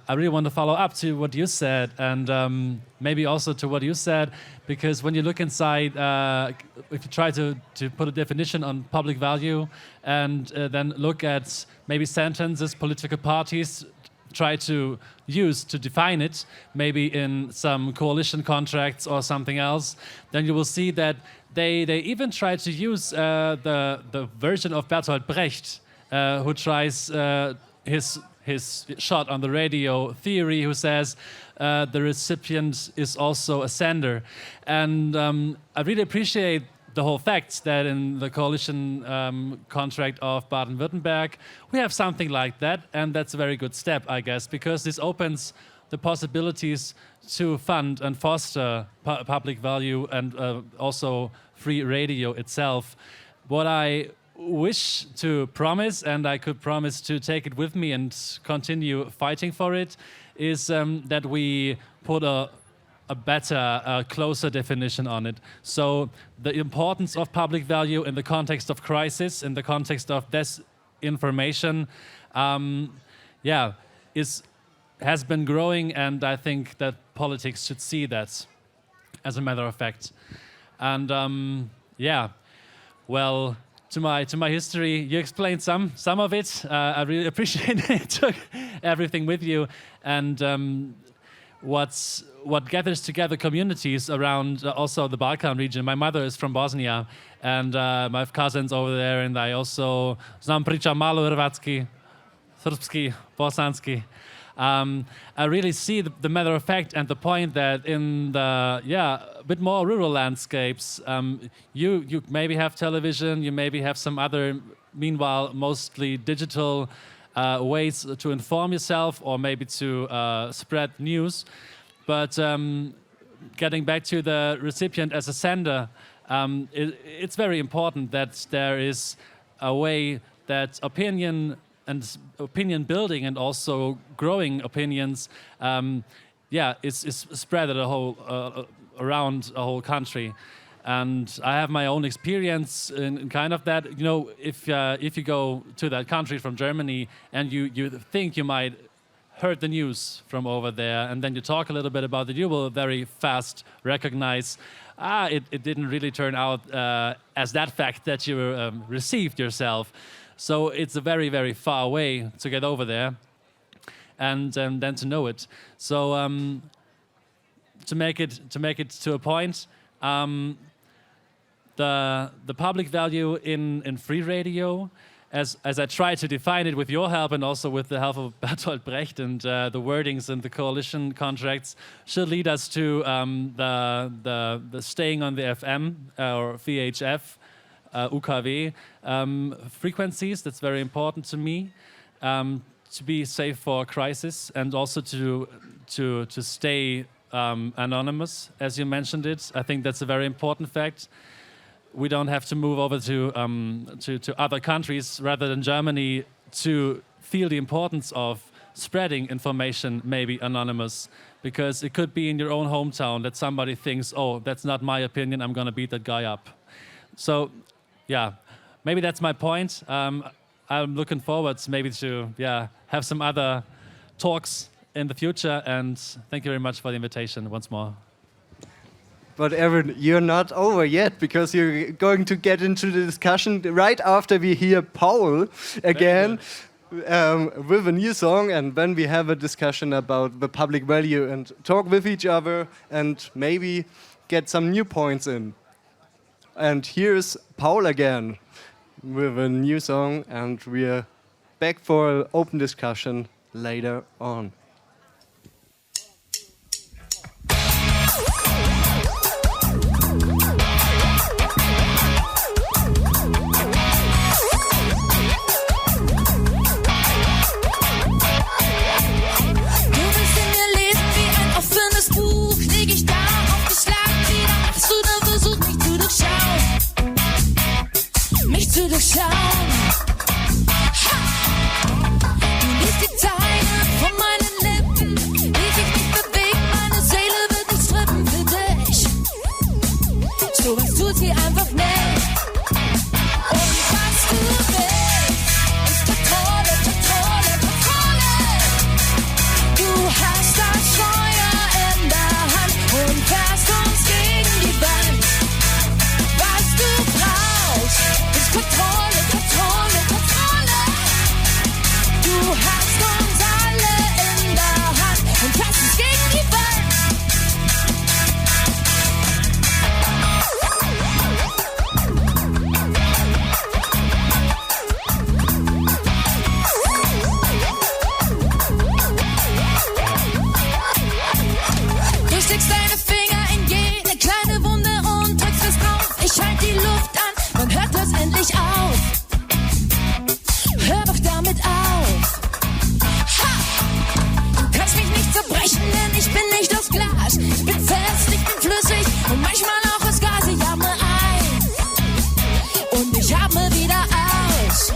really want to follow up to what you said, and maybe also to what you said, because when you look inside, if you try to put a definition on public value and then look at maybe sentences political parties try to use to define it, maybe in some coalition contracts or something else, then you will see that they even try to use the version of Bertolt Brecht, who tries his shot on the radio theory, who says the recipient is also a sender. And I really appreciate the whole fact that in the coalition contract of Baden-Württemberg, we have something like that, and that's a very good step, I guess, because this opens the possibilities to fund and foster public value and also free radio itself. What I wish to promise, and I could promise to take it with me and continue fighting for it, is that we put a better, closer definition on it. So the importance of public value in the context of crisis, in the context of disinformation, has been growing, and I think that politics should see that, as a matter of fact. And well, to my history, you explained some of it. I really appreciate it. Took everything with you, and what gathers together communities around also the Balkan region. My mother is from Bosnia, and I have cousins over there, and I also znam pričam malo hrvatski, srpski, bosanski. I really see the matter of fact and the point that in the a bit more rural landscapes, you maybe have television, you maybe have some other, meanwhile mostly digital ways to inform yourself or maybe to spread news. But getting back to the recipient as a sender, it's very important that there is a way that opinion building and also growing opinions is spread around a whole country. And I have my own experience in kind of that. You know, if you go to that country from Germany and you think you might heard the news from over there, and then you talk a little bit about it, you will very fast recognize it didn't really turn out as that fact that you received yourself. So it's a very, very far way to get over there, and then to know it. So to make it to a point, the public value in free radio as I try to define it with your help and also with the help of Bertolt Brecht and the wordings in the coalition contracts, should lead us to the staying on the FM or VHF, UKW frequencies. That's very important to me, to be safe for crisis and also to stay anonymous, as you mentioned it. I think that's a very important fact. We don't have to move over to other countries rather than Germany to feel the importance of spreading information, maybe anonymous, because it could be in your own hometown that somebody thinks, oh, that's not my opinion, I'm going to beat that guy up. So, yeah, maybe that's my point. I'm looking forward maybe to have some other talks in the future, and thank you very much for the invitation once more. But Erwin, you're not over yet, because you're going to get into the discussion right after we hear Paul again with a new song, and then we have a discussion about the public value and talk with each other and maybe get some new points in. And here's Paul again with a new song, and we're back for an open discussion later on. Zu durchschauen. Du liest die Zeilen von meinen Lippen, die sich nicht bewegen, meine Seele wird nicht strippen für dich. So was tut sie einfach nicht. Und was du willst, ist Kontrolle, Kontrolle, Kontrolle. Du hast das Feuer in der Hand und fährst uns gegen die Wand. Was du brauchst, Kontrolle, Kontrolle, Kontrolle. Du hast uns alle in der Hand und fährst uns gegen die Wand. Du steckst deine Finger in jede kleine Wunde und drückst es drauf. Ich halte die Luft an. Wann hört das endlich auf? Hör doch damit auf. Ha! Du kannst mich nicht zerbrechen, denn ich bin nicht aus Glas. Ich bin fest, ich bin flüssig und manchmal auch aus Gas. Ich atme ein und ich atme wieder aus.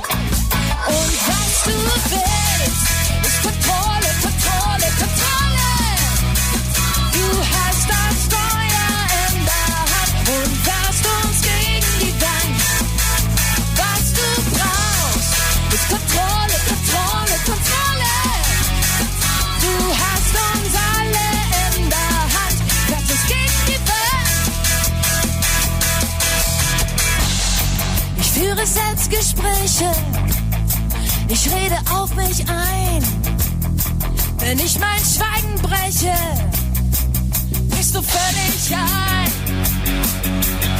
Und was du willst, ist Kontrolle, Kontrolle, Kontrolle. Du hast das Feuer in der Hand und fährst uns gegen die Wand. Was du brauchst, ist Kontrolle, Kontrolle, Kontrolle. Du hast uns alle in der Hand, fährst uns gegen die Wand. Ich führe Selbstgespräche, ich rede auf mich ein. Wenn ich mein Schweigen breche, brichst du völlig ein.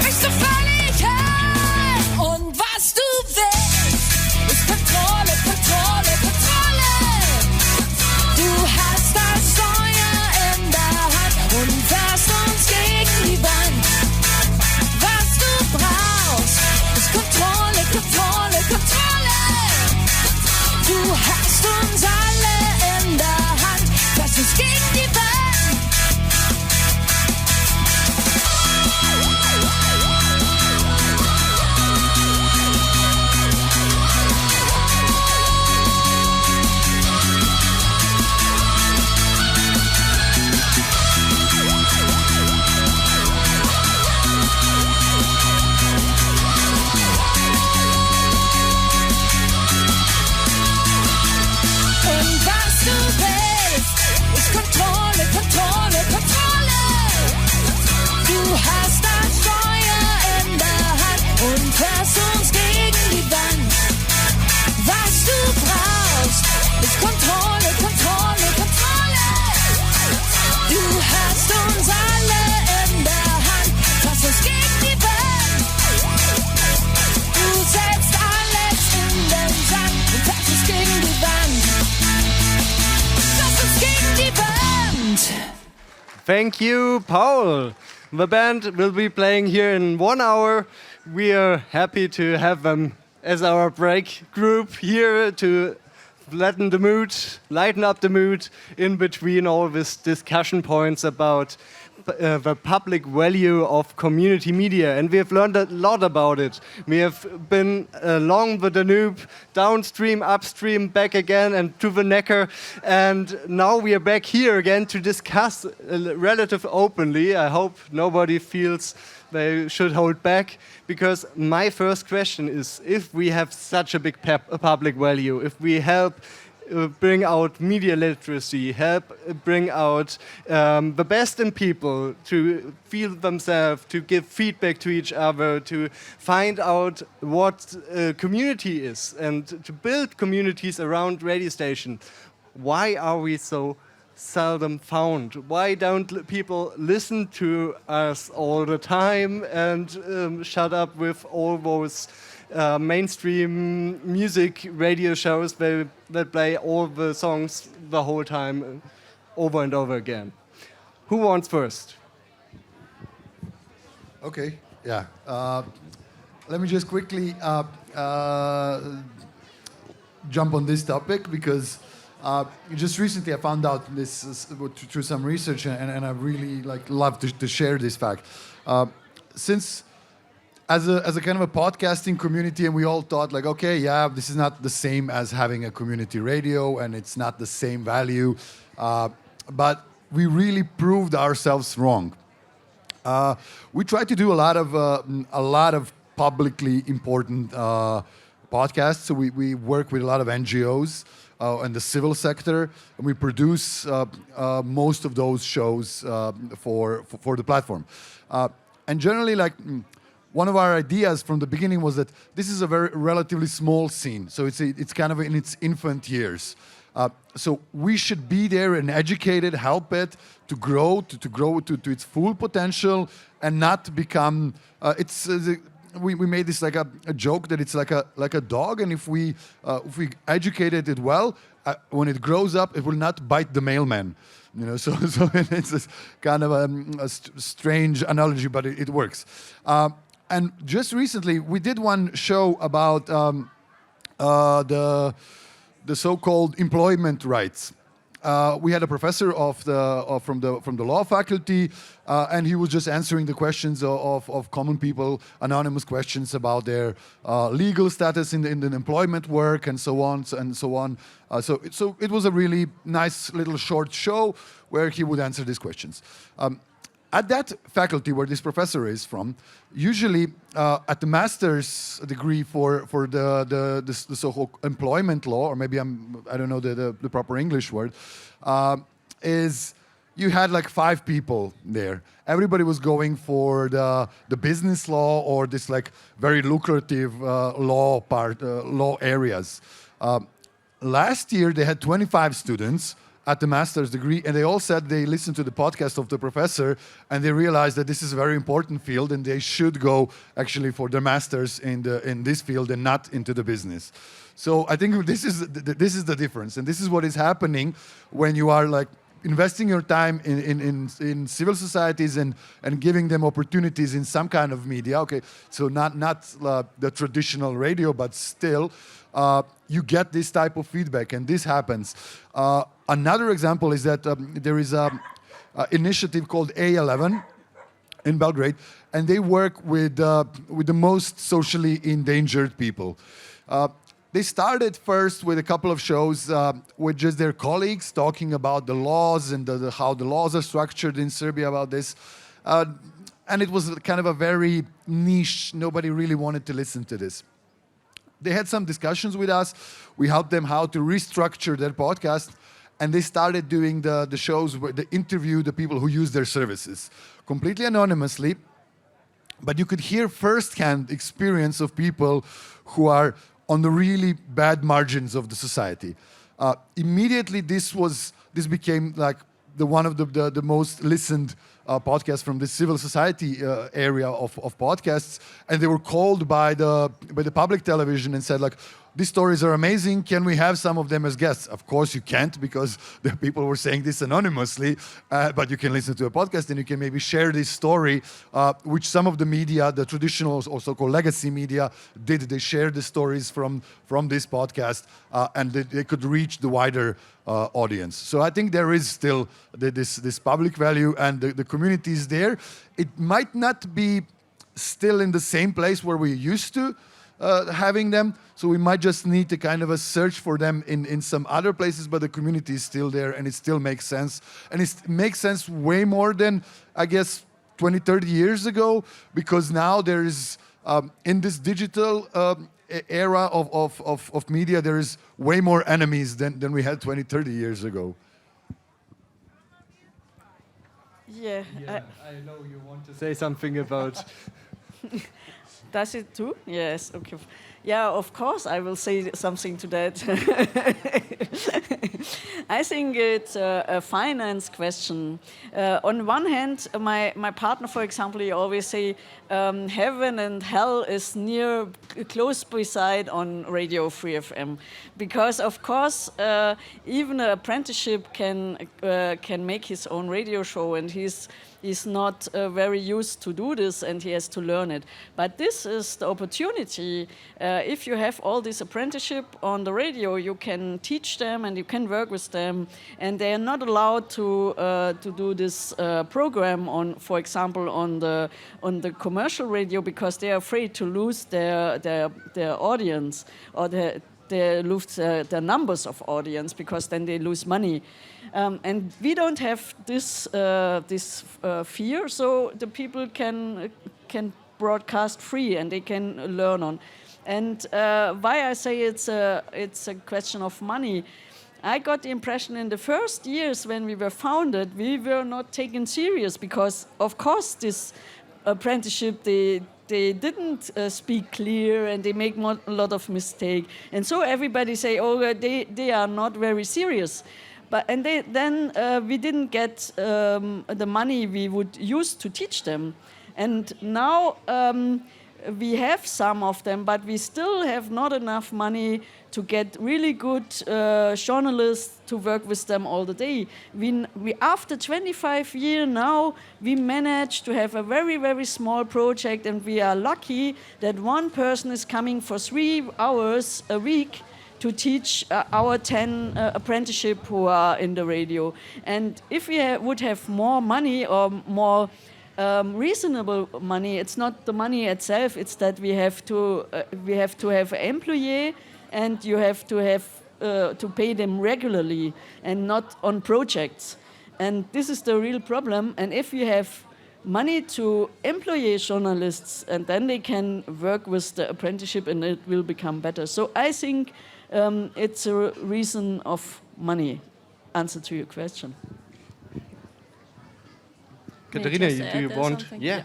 Brichst du völlig ein. Und was du willst, ist Kontrolle, Kontrolle, Kontrolle. Du hast das Feuer in der Hand und fährst uns gegen die Wand. Was du brauchst, ist Kontrolle, Kontrolle, Kontrolle. Du hast uns alle in der Hand, fährst uns gegen die Wand. Thank you, Paul. The band will be playing here in 1 hour. We are happy to have them as our break group here to lighten up the mood in between all these discussion points about the public value of community media, and we have learned a lot about it. We have been along the Danube, downstream, upstream, back again, and to the Neckar, and now we are back here again to discuss relative openly. I hope nobody feels they should hold back, because my first question is, if we have such a big public value, if we help bring out media literacy, help bring out the best in people to feel themselves, to give feedback to each other, to find out what community is, and to build communities around radio station. Why are we so seldom found? Why don't people listen to us all the time and shut up with all those mainstream music radio shows that play all the songs the whole time over and over again? Who wants first? Okay, yeah. Let me just quickly jump on this topic, because just recently I found out this through some research, and I really love to share this fact. Since as a kind of a podcasting community, and we all thought okay, yeah, this is not the same as having a community radio, and it's not the same value, but we really proved ourselves wrong. We tried to do a lot of publicly important podcasts. So we work with a lot of NGOs in the civil sector, and we produce most of those shows for the platform. And generally, one of our ideas from the beginning was that this is a very relatively small scene, so it's kind of in its infant years. So we should be there and educate it, help it to grow to its full potential, and not become. We made this like a joke that it's like a dog, and if we educated it well, when it grows up, it will not bite the mailman. So it's this kind of a strange analogy, but it works. And just recently, we did one show about the so-called employment rights. We had a professor from the law faculty, and he was just answering the questions of common people, anonymous questions about their legal status in the employment work and so on and so on. So it was a really nice little short show where he would answer these questions. At that faculty where this professor is from, usually at the master's degree for the so-called employment law, or maybe I don't know the proper English word, is you had 5 people there. Everybody was going for the business law or this very lucrative law areas. Last year they had 25 students at the master's degree, and they all said they listened to the podcast of the professor, and they realized that this is a very important field, and they should go actually for their masters in this field and not into the business. So I think this is the difference, and this is what is happening when you are investing your time in civil societies and giving them opportunities in some kind of media. Okay, so not the traditional radio, but still. You get this type of feedback, and this happens. Another example is that there is an initiative called A11 in Belgrade, and they work with the most socially endangered people. They started first with a couple of shows with just their colleagues talking about the laws and how the laws are structured in Serbia about this. And it was kind of a very niche, nobody really wanted to listen to this. They had some discussions with us. We helped them how to restructure their podcast, and they started doing the shows where they interview the people who use their services, completely anonymously, but you could hear firsthand experience of people who are on the really bad margins of the society. Immediately, this became one of the most listened podcasts from the civil society area of podcasts, and they were called by the public television and said these stories are amazing. Can we have some of them as guests? Of course you can't, because the people were saying this anonymously, but you can listen to a podcast and you can maybe share this story, which some of the media, the traditional or so-called legacy media did. They shared the stories from this podcast, and they could reach the wider audience. So I think there is still this public value, and the community is there. It might not be still in the same place where we used to having them, so we might just need to kind of a search for them in some other places, but the community is still there and it still makes sense. And it makes sense way more than, I guess, 20, 30 years ago, because now there is, in this digital era of media, there is way more enemies than we had 20, 30 years ago. Yeah. I know you want to say something about... Does it too? Yes, okay. Yeah, of course I will say something to that. I think it's a finance question. On one hand, my partner, for example, he always say heaven and hell is close beside on Radio Free FM, because of course even an apprenticeship can make his own radio show, and he's not very used to do this, and he has to learn it. But this is the opportunity. If you have all this apprenticeship on the radio, you can teach them and you can work with them, and they are not allowed to do this program on, for example, on the commercial radio, because they are afraid to lose their audience, or they lose the numbers of audience, because then they lose money. And we don't have this fear, so the people can broadcast free and they can learn on. And why I say it's a question of money, I got the impression in the first years when we were founded, we were not taken serious, because of course this apprenticeship, they didn't speak clear, and they make a lot of mistake, and so everybody say, oh, they are not very serious. And then we didn't get the money we would use to teach them. And now we have some of them, but we still have not enough money to get really good journalists to work with them all the day. We after 25 years now, we managed to have a very, very small project, and we are lucky that one person is coming for 3 hours a week to teach our 10 apprenticeship who are in the radio. And if we would have more money, or more reasonable money, it's not the money itself, it's that we have to have an employee, and you have to pay them regularly and not on projects. And this is the real problem. And if you have money to employ journalists, and then they can work with the apprenticeship, and it will become better. So I think it's a reason of money. Answer to your question. Katharina, do you want? Something? Yeah.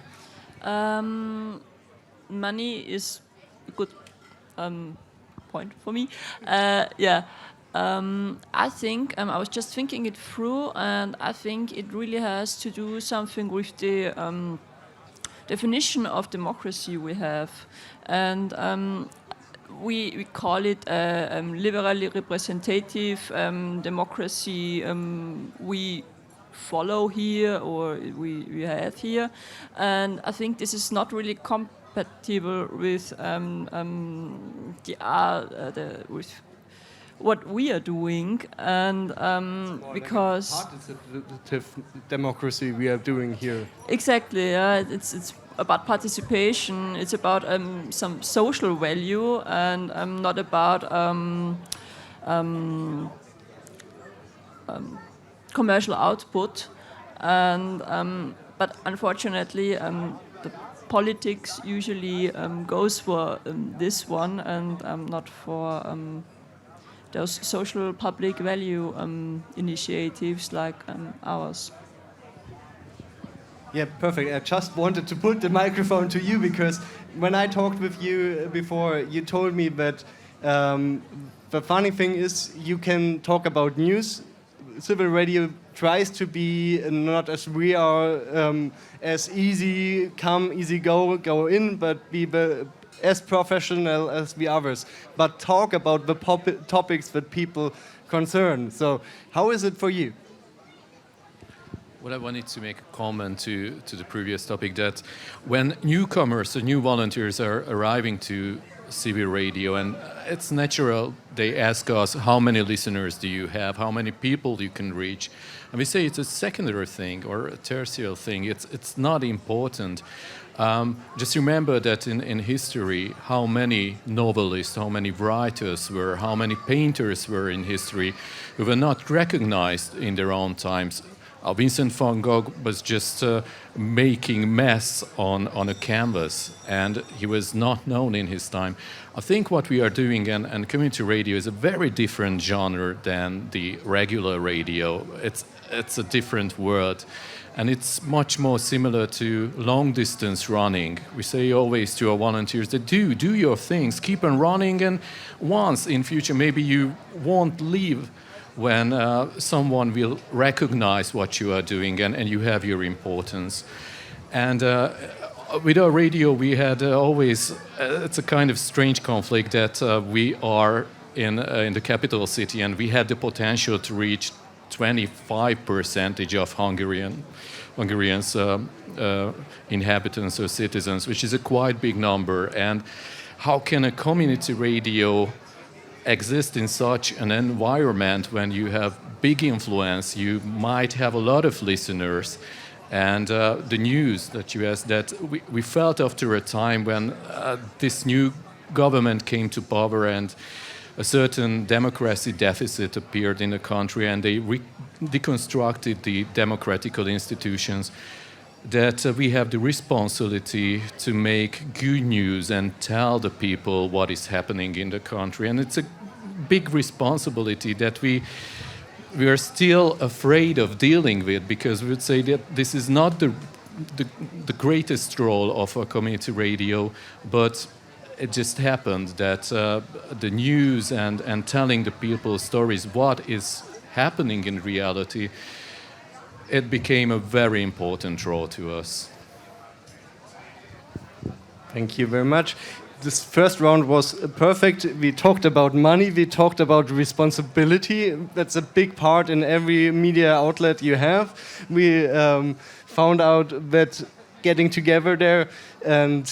Money is a good point for me. I think I was just thinking it through, and I think it really has to do something with the definition of democracy we have, and we call it liberally representative democracy. We follow here, or we have here, and I think this is not really compatible with with what we are doing, and because participative democracy we are doing here. Exactly, it's about participation. It's about some social value, and not about commercial output. And but unfortunately, the politics usually goes for this one, and not for those social public value initiatives like ours. Yeah, perfect. I just wanted to put the microphone to you, because when I talked with you before, you told me that the funny thing is you can talk about news. Civil radio tries to be not as we are, as easy come, easy go in, but be as professional as the others, but talk about the topics that people concern. So how is it for you? Well, I wanted to make a comment to the previous topic that when newcomers or new volunteers are arriving to CB Radio, and it's natural, they ask us, how many listeners do you have, how many people you can reach? And we say it's a secondary thing or a tertiary thing, it's not important. Just remember that in history, how many novelists, how many writers were, how many painters were in history who were not recognized in their own times. Vincent van Gogh was just making mess on a canvas, and he was not known in his time. I think what we are doing, and community radio is a very different genre than the regular radio. It's a different world, and it's much more similar to long-distance running. We say always to our volunteers that do your things, keep on running, and once in future maybe you won't leave when someone will recognize what you are doing and you have your importance. And with our radio, we had always, it's a kind of strange conflict that we are in the capital city, and we had the potential to reach 25% of Hungarians inhabitants or citizens, which is a quite big number. And how can a community radio exist in such an environment when you have big influence, you might have a lot of listeners, and the news that you asked, that we felt after a time when this new government came to power and a certain democracy deficit appeared in the country, and they deconstructed the democratical institutions, that we have the responsibility to make good news and tell the people what is happening in the country. And it's a big responsibility that we are still afraid of dealing with, because we would say that this is not the greatest role of a community radio, but it just happened that the news and telling the people stories, what is happening in reality, it became a very important role to us. Thank you very much. This first round was perfect. We talked about money, we talked about responsibility. That's a big part in every media outlet you have. We found out that getting together there and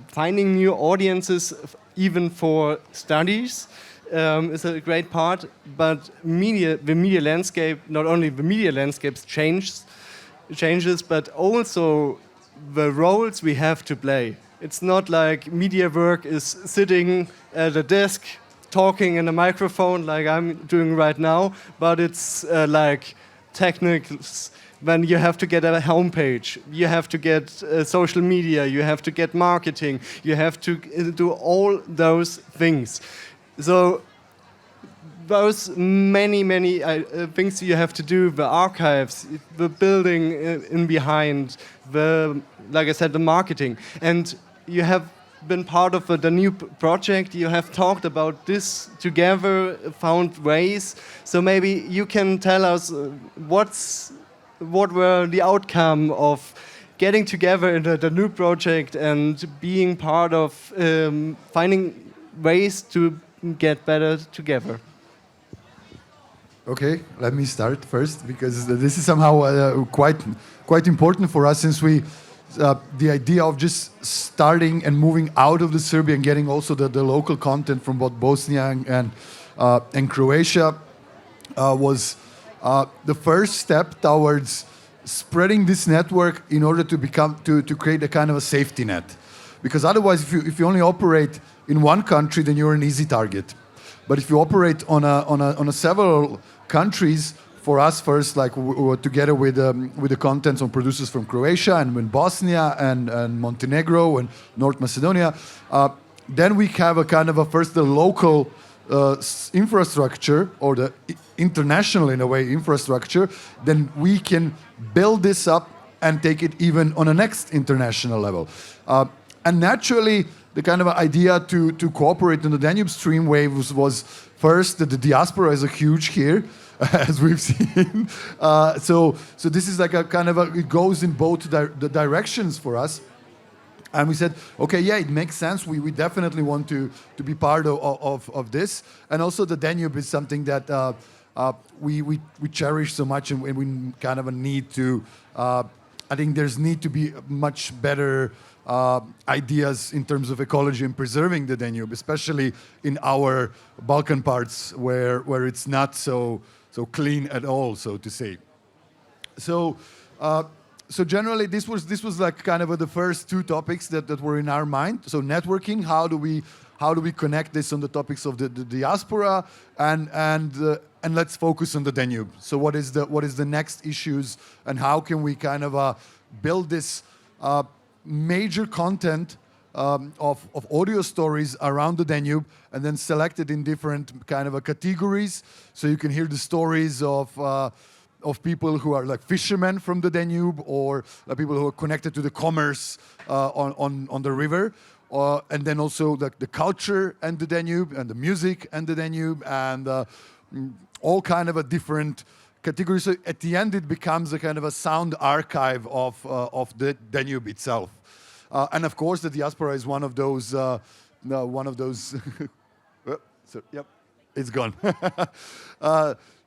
finding new audiences, even for studies, is a great part. But the media landscape, not only the media landscape changes, but also the roles we have to play. It's not like media work is sitting at a desk, talking in a microphone like I'm doing right now, but it's like technicals. When you have to get a homepage, you have to get social media, you have to get marketing, you have to do all those things. So those many things you have to do, the archives, the building in behind, like I said, the marketing. And you have been part of the Danube project, you have talked about this together, found ways. So maybe you can tell us what were the outcome of getting together in the Danube project and being part of finding ways to get better together. Okay, let me start first, because this is somehow quite important for us, since the idea of just starting and moving out of the Serbia and getting also the local content from both Bosnia and Croatia was the first step towards spreading this network in order to create a kind of a safety net. Because otherwise, if you only operate in one country, then you're an easy target. But if you operate on a several countries, for us first, like together with the contents on producers from Croatia and in Bosnia and Montenegro and North Macedonia, then we have a kind of the local infrastructure, or the international, in a way, infrastructure. Then we can build this up and take it even on a next international level. And naturally, the kind of idea to cooperate in the Danube Stream waves was first that the diaspora is huge here, as we've seen. So this is like a kind of it goes in both the directions for us. And we said, okay, yeah, it makes sense. We definitely want to be part of this. And also the Danube is something that we cherish so much, and we kind of need to, I think there's need to be much better ideas in terms of ecology and preserving the Danube, especially in our Balkan parts where it's not so clean at all, so to say. So generally, this was like kind of the first two topics that were in our mind. So networking, how do we connect this on the topics of the diaspora, and let's focus on the Danube. So what is the next issues, and how can we kind of build this major content of audio stories around the Danube, and then select it in different kind of categories, so you can hear the stories of people who are like fishermen from the Danube, or people who are connected to the commerce on the river, and then also the culture and the Danube, and the music and the Danube, and all kind of a different categories. So at the end, it becomes a kind of a sound archive of the Danube itself. And of course, the diaspora is one of those. So, yep, it's gone.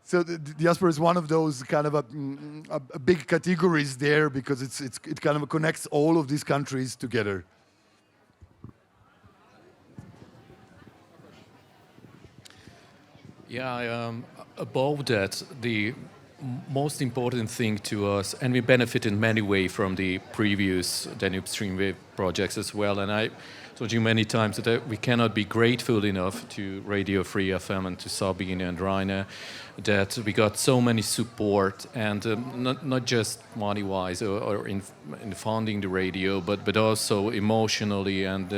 So the diaspora is one of those kind of a big categories there, because it kind of connects all of these countries together. Yeah, above that, the most important thing to us, and we benefit in many ways from the previous Danube Streamwave projects as well, and I told you many times that we cannot be grateful enough to Radio Free FM and to Sabine and Rainer that we got so many support, and not just money-wise or in funding the radio, but also emotionally and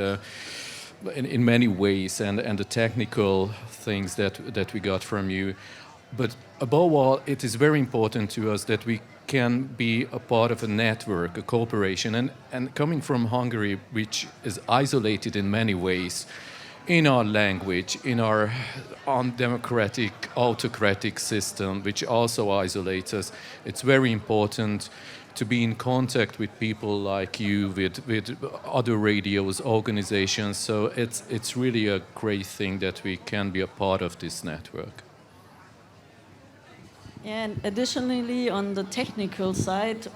in many ways, and the technical things that we got from you. But above all, it is very important to us that we can be a part of a network, a cooperation. And coming from Hungary, which is isolated in many ways, in our language, in our undemocratic, autocratic system, which also isolates us, it's very important to be in contact with people like you, with other radios, organizations. So it's really a great thing that we can be a part of this network. And additionally, on the technical side,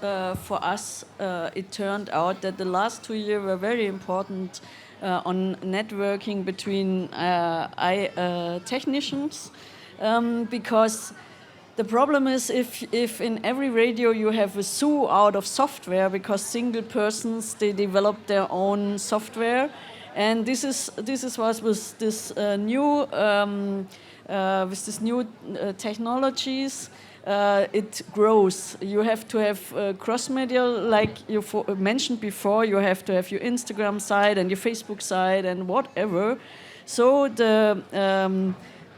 for us, it turned out that the last 2 years were very important on networking between technicians, because the problem is if in every radio you have a zoo out of software, because single persons, they develop their own software, and this is what with this new technologies. It grows. You have to have cross-media, like you mentioned before. You have to have your Instagram site and your Facebook site and whatever. So the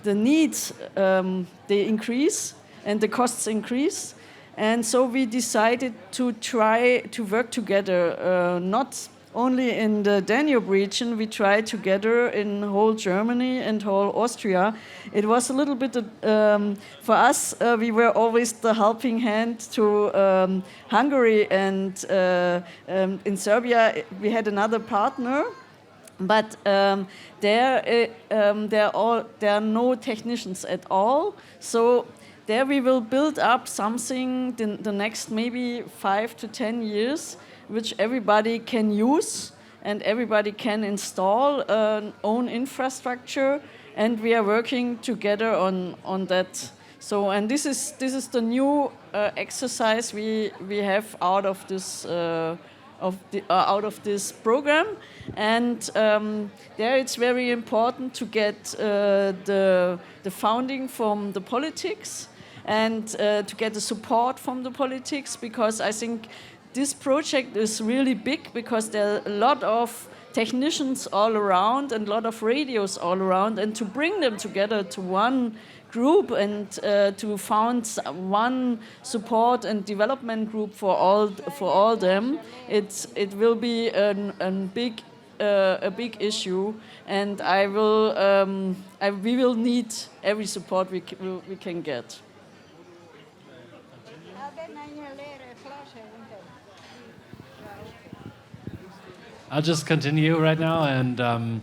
needs they increase and the costs increase, and so we decided to try to work together, not only in the Danube region. We tried together in whole Germany and whole Austria. It was a little bit, for us, we were always the helping hand to Hungary, and in Serbia we had another partner, but there are no technicians at all. So there we will build up something the next maybe 5 to 10 years, which everybody can use and everybody can install own infrastructure, and we are working together on that. So, and this is the new exercise we have out of this program, and there it's very important to get the funding from the politics, and to get the support from the politics, because I think this project is really big, because there are a lot of technicians all around and a lot of radios all around, and to bring them together to one group and to found one support and development group for all them, it will be a big issue, and we will need every support we can get. I'll just continue right now. And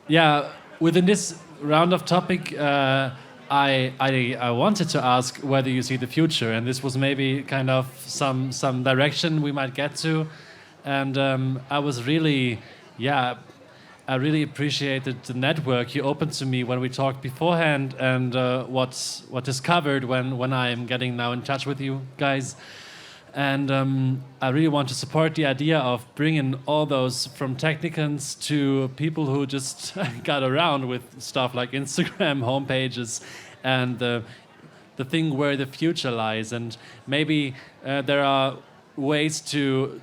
yeah, within this round of topic, I wanted to ask whether you see the future, and this was maybe kind of some direction we might get to. And I was really, I really appreciated the network you opened to me when we talked beforehand, and what discovered when I am getting now in touch with you guys. And I really want to support the idea of bringing all those from technicans to people who just got around with stuff like Instagram homepages and the thing where the future lies. And maybe there are ways to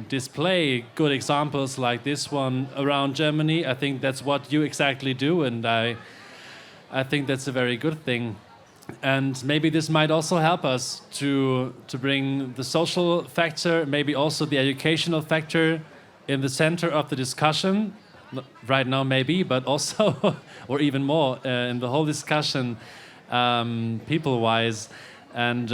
display good examples like this one around Germany. I think that's what you exactly do, and I think that's a very good thing. And maybe this might also help us to bring the social factor, maybe also the educational factor in the center of the discussion. Right now maybe, but also, or even more, in the whole discussion, people-wise. And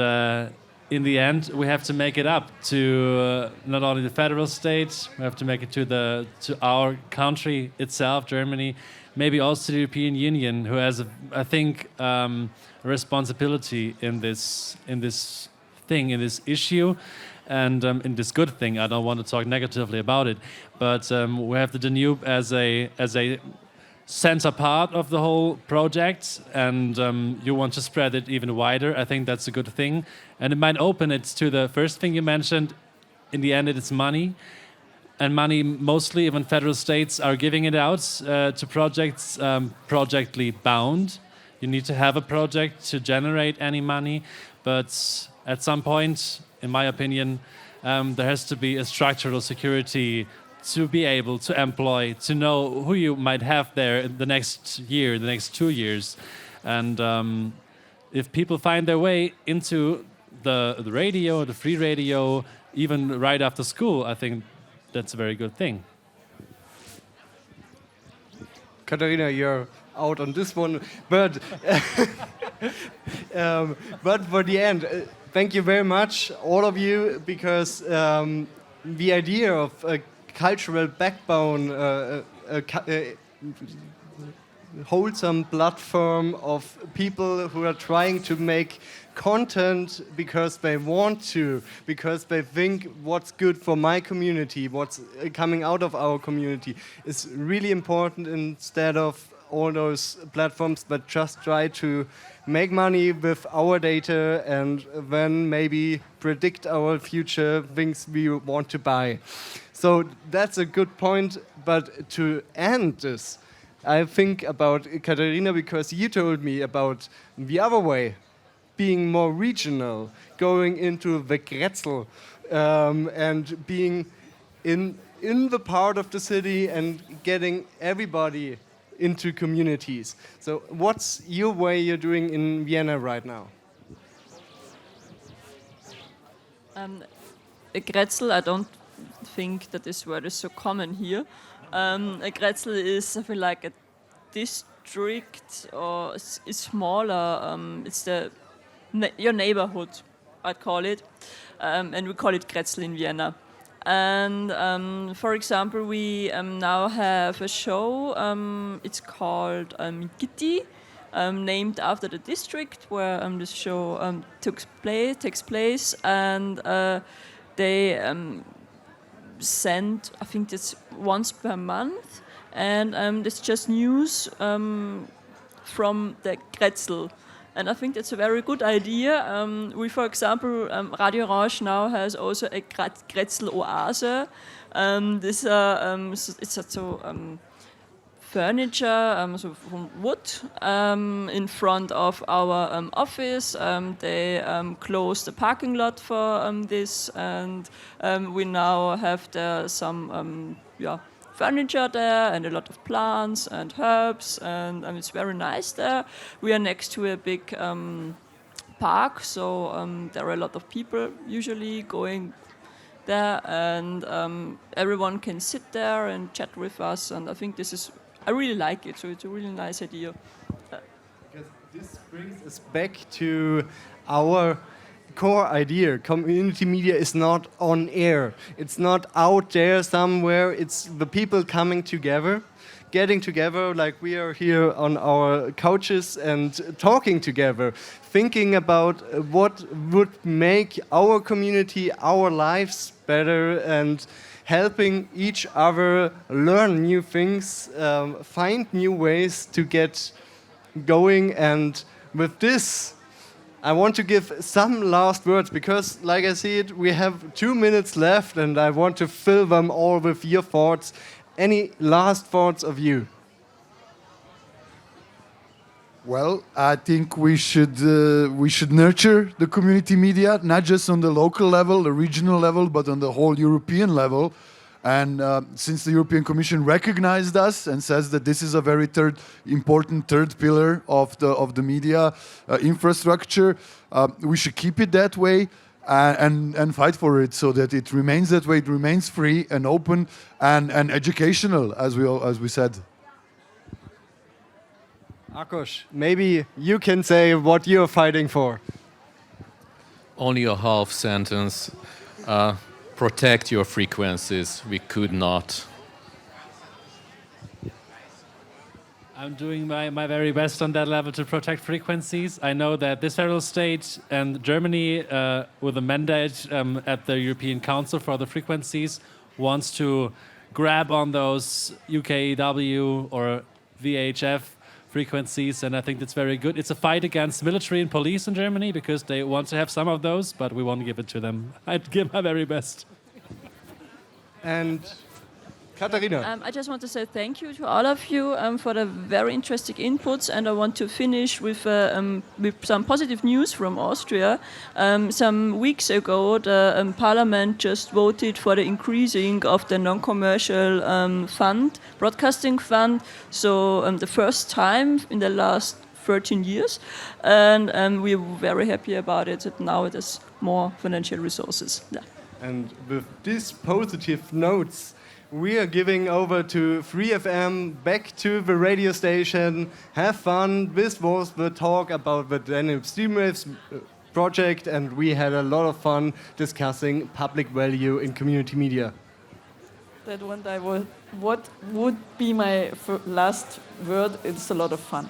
in the end, we have to make it up to not only the federal state, we have to make it to our country itself, Germany, maybe also the European Union, who has, I think, a responsibility in this issue, and in this good thing. I don't want to talk negatively about it, but we have the Danube as a center part of the whole project, and you want to spread it even wider. I think that's a good thing, and it might open it to the first thing you mentioned. In the end, it is money, and money mostly even federal states are giving it out to projects projectly bound. You need to have a project to generate any money, but at some point, in my opinion, there has to be a structural security to be able to employ, to know who you might have there the next year, the next 2 years. And if people find their way into the radio, the free radio, even right after school, I think that's a very good thing. Katharina, you're out on this one, but but for the end, thank you very much, all of you, because the idea of a cultural backbone, a wholesome platform of people who are trying to make content because they want to, because they think what's good for my community, what's coming out of our community, is really important, instead of all those platforms that just try to make money with our data and then maybe predict our future things we want to buy. So that's a good point, but to end this, I think about Katharina, because you told me about the other way, being more regional, going into the Grätzl, and being in the part of the city and getting everybody into communities. So what's your way you're doing in Vienna right now? A Grätzl, I don't think that this word is so common here. A Grätzl is, I feel like, a district, or is smaller. It's your neighborhood, I'd call it, and we call it Grätzl in Vienna. And for example, we now have a show. It's called Gitti, named after the district where this show takes place, and they send, I think it's once per month, and it's just news from the Grätzl. And I think that's a very good idea. We, for example, Radio Orange now has also a Grätzl Oase. It's also furniture, so from wood, in front of our office. They closed the parking lot for this, and we now have there some furniture there and a lot of plants and herbs, and it's very nice there. We are next to a big park, so there are a lot of people usually going there, and everyone can sit there and chat with us, and I think I really like it, so it's a really nice idea. Because this brings us back to our core idea. Community media is not on air. It's not out there somewhere. It's the people coming together, getting together like we are here on our couches and talking together, thinking about what would make our community, our lives better, and helping each other learn new things, find new ways to get going. And with this, I want to give some last words because, like I said, we have 2 minutes left and I want to fill them all with your thoughts. Any last thoughts of you? Well, I think we should nurture the community media, not just on the local level, the regional level, but on the whole European level. And since the European Commission recognized us and says that this is a very important third pillar of the media infrastructure, we should keep it that way and fight for it so that it remains that way. It remains free and open and educational, as we said. Ákos, maybe you can say what you're fighting for. Only a half sentence. Protect your frequencies. We could not. I'm doing my very best on that level to protect frequencies. I know that this federal state and Germany, with a mandate at the European Council for the frequencies, wants to grab on those UKW or VHF frequencies, and I think that's very good. It's a fight against military and police in Germany because they want to have some of those, but we won't give it to them. I'd give my very best. And Katharina. I just want to say thank you to all of you for the very interesting inputs, and I want to finish with some positive news from Austria. Some weeks ago, the Parliament just voted for the increasing of the non-commercial broadcasting fund, so the first time in the last 13 years, and we're very happy about it, that now it has more financial resources. Yeah. And with these positive notes, we are giving over to 3FM, back to the radio station. Have fun. This was the talk about the Danube project, and we had a lot of fun discussing public value in community media. That one, what would be my last word? It's a lot of fun.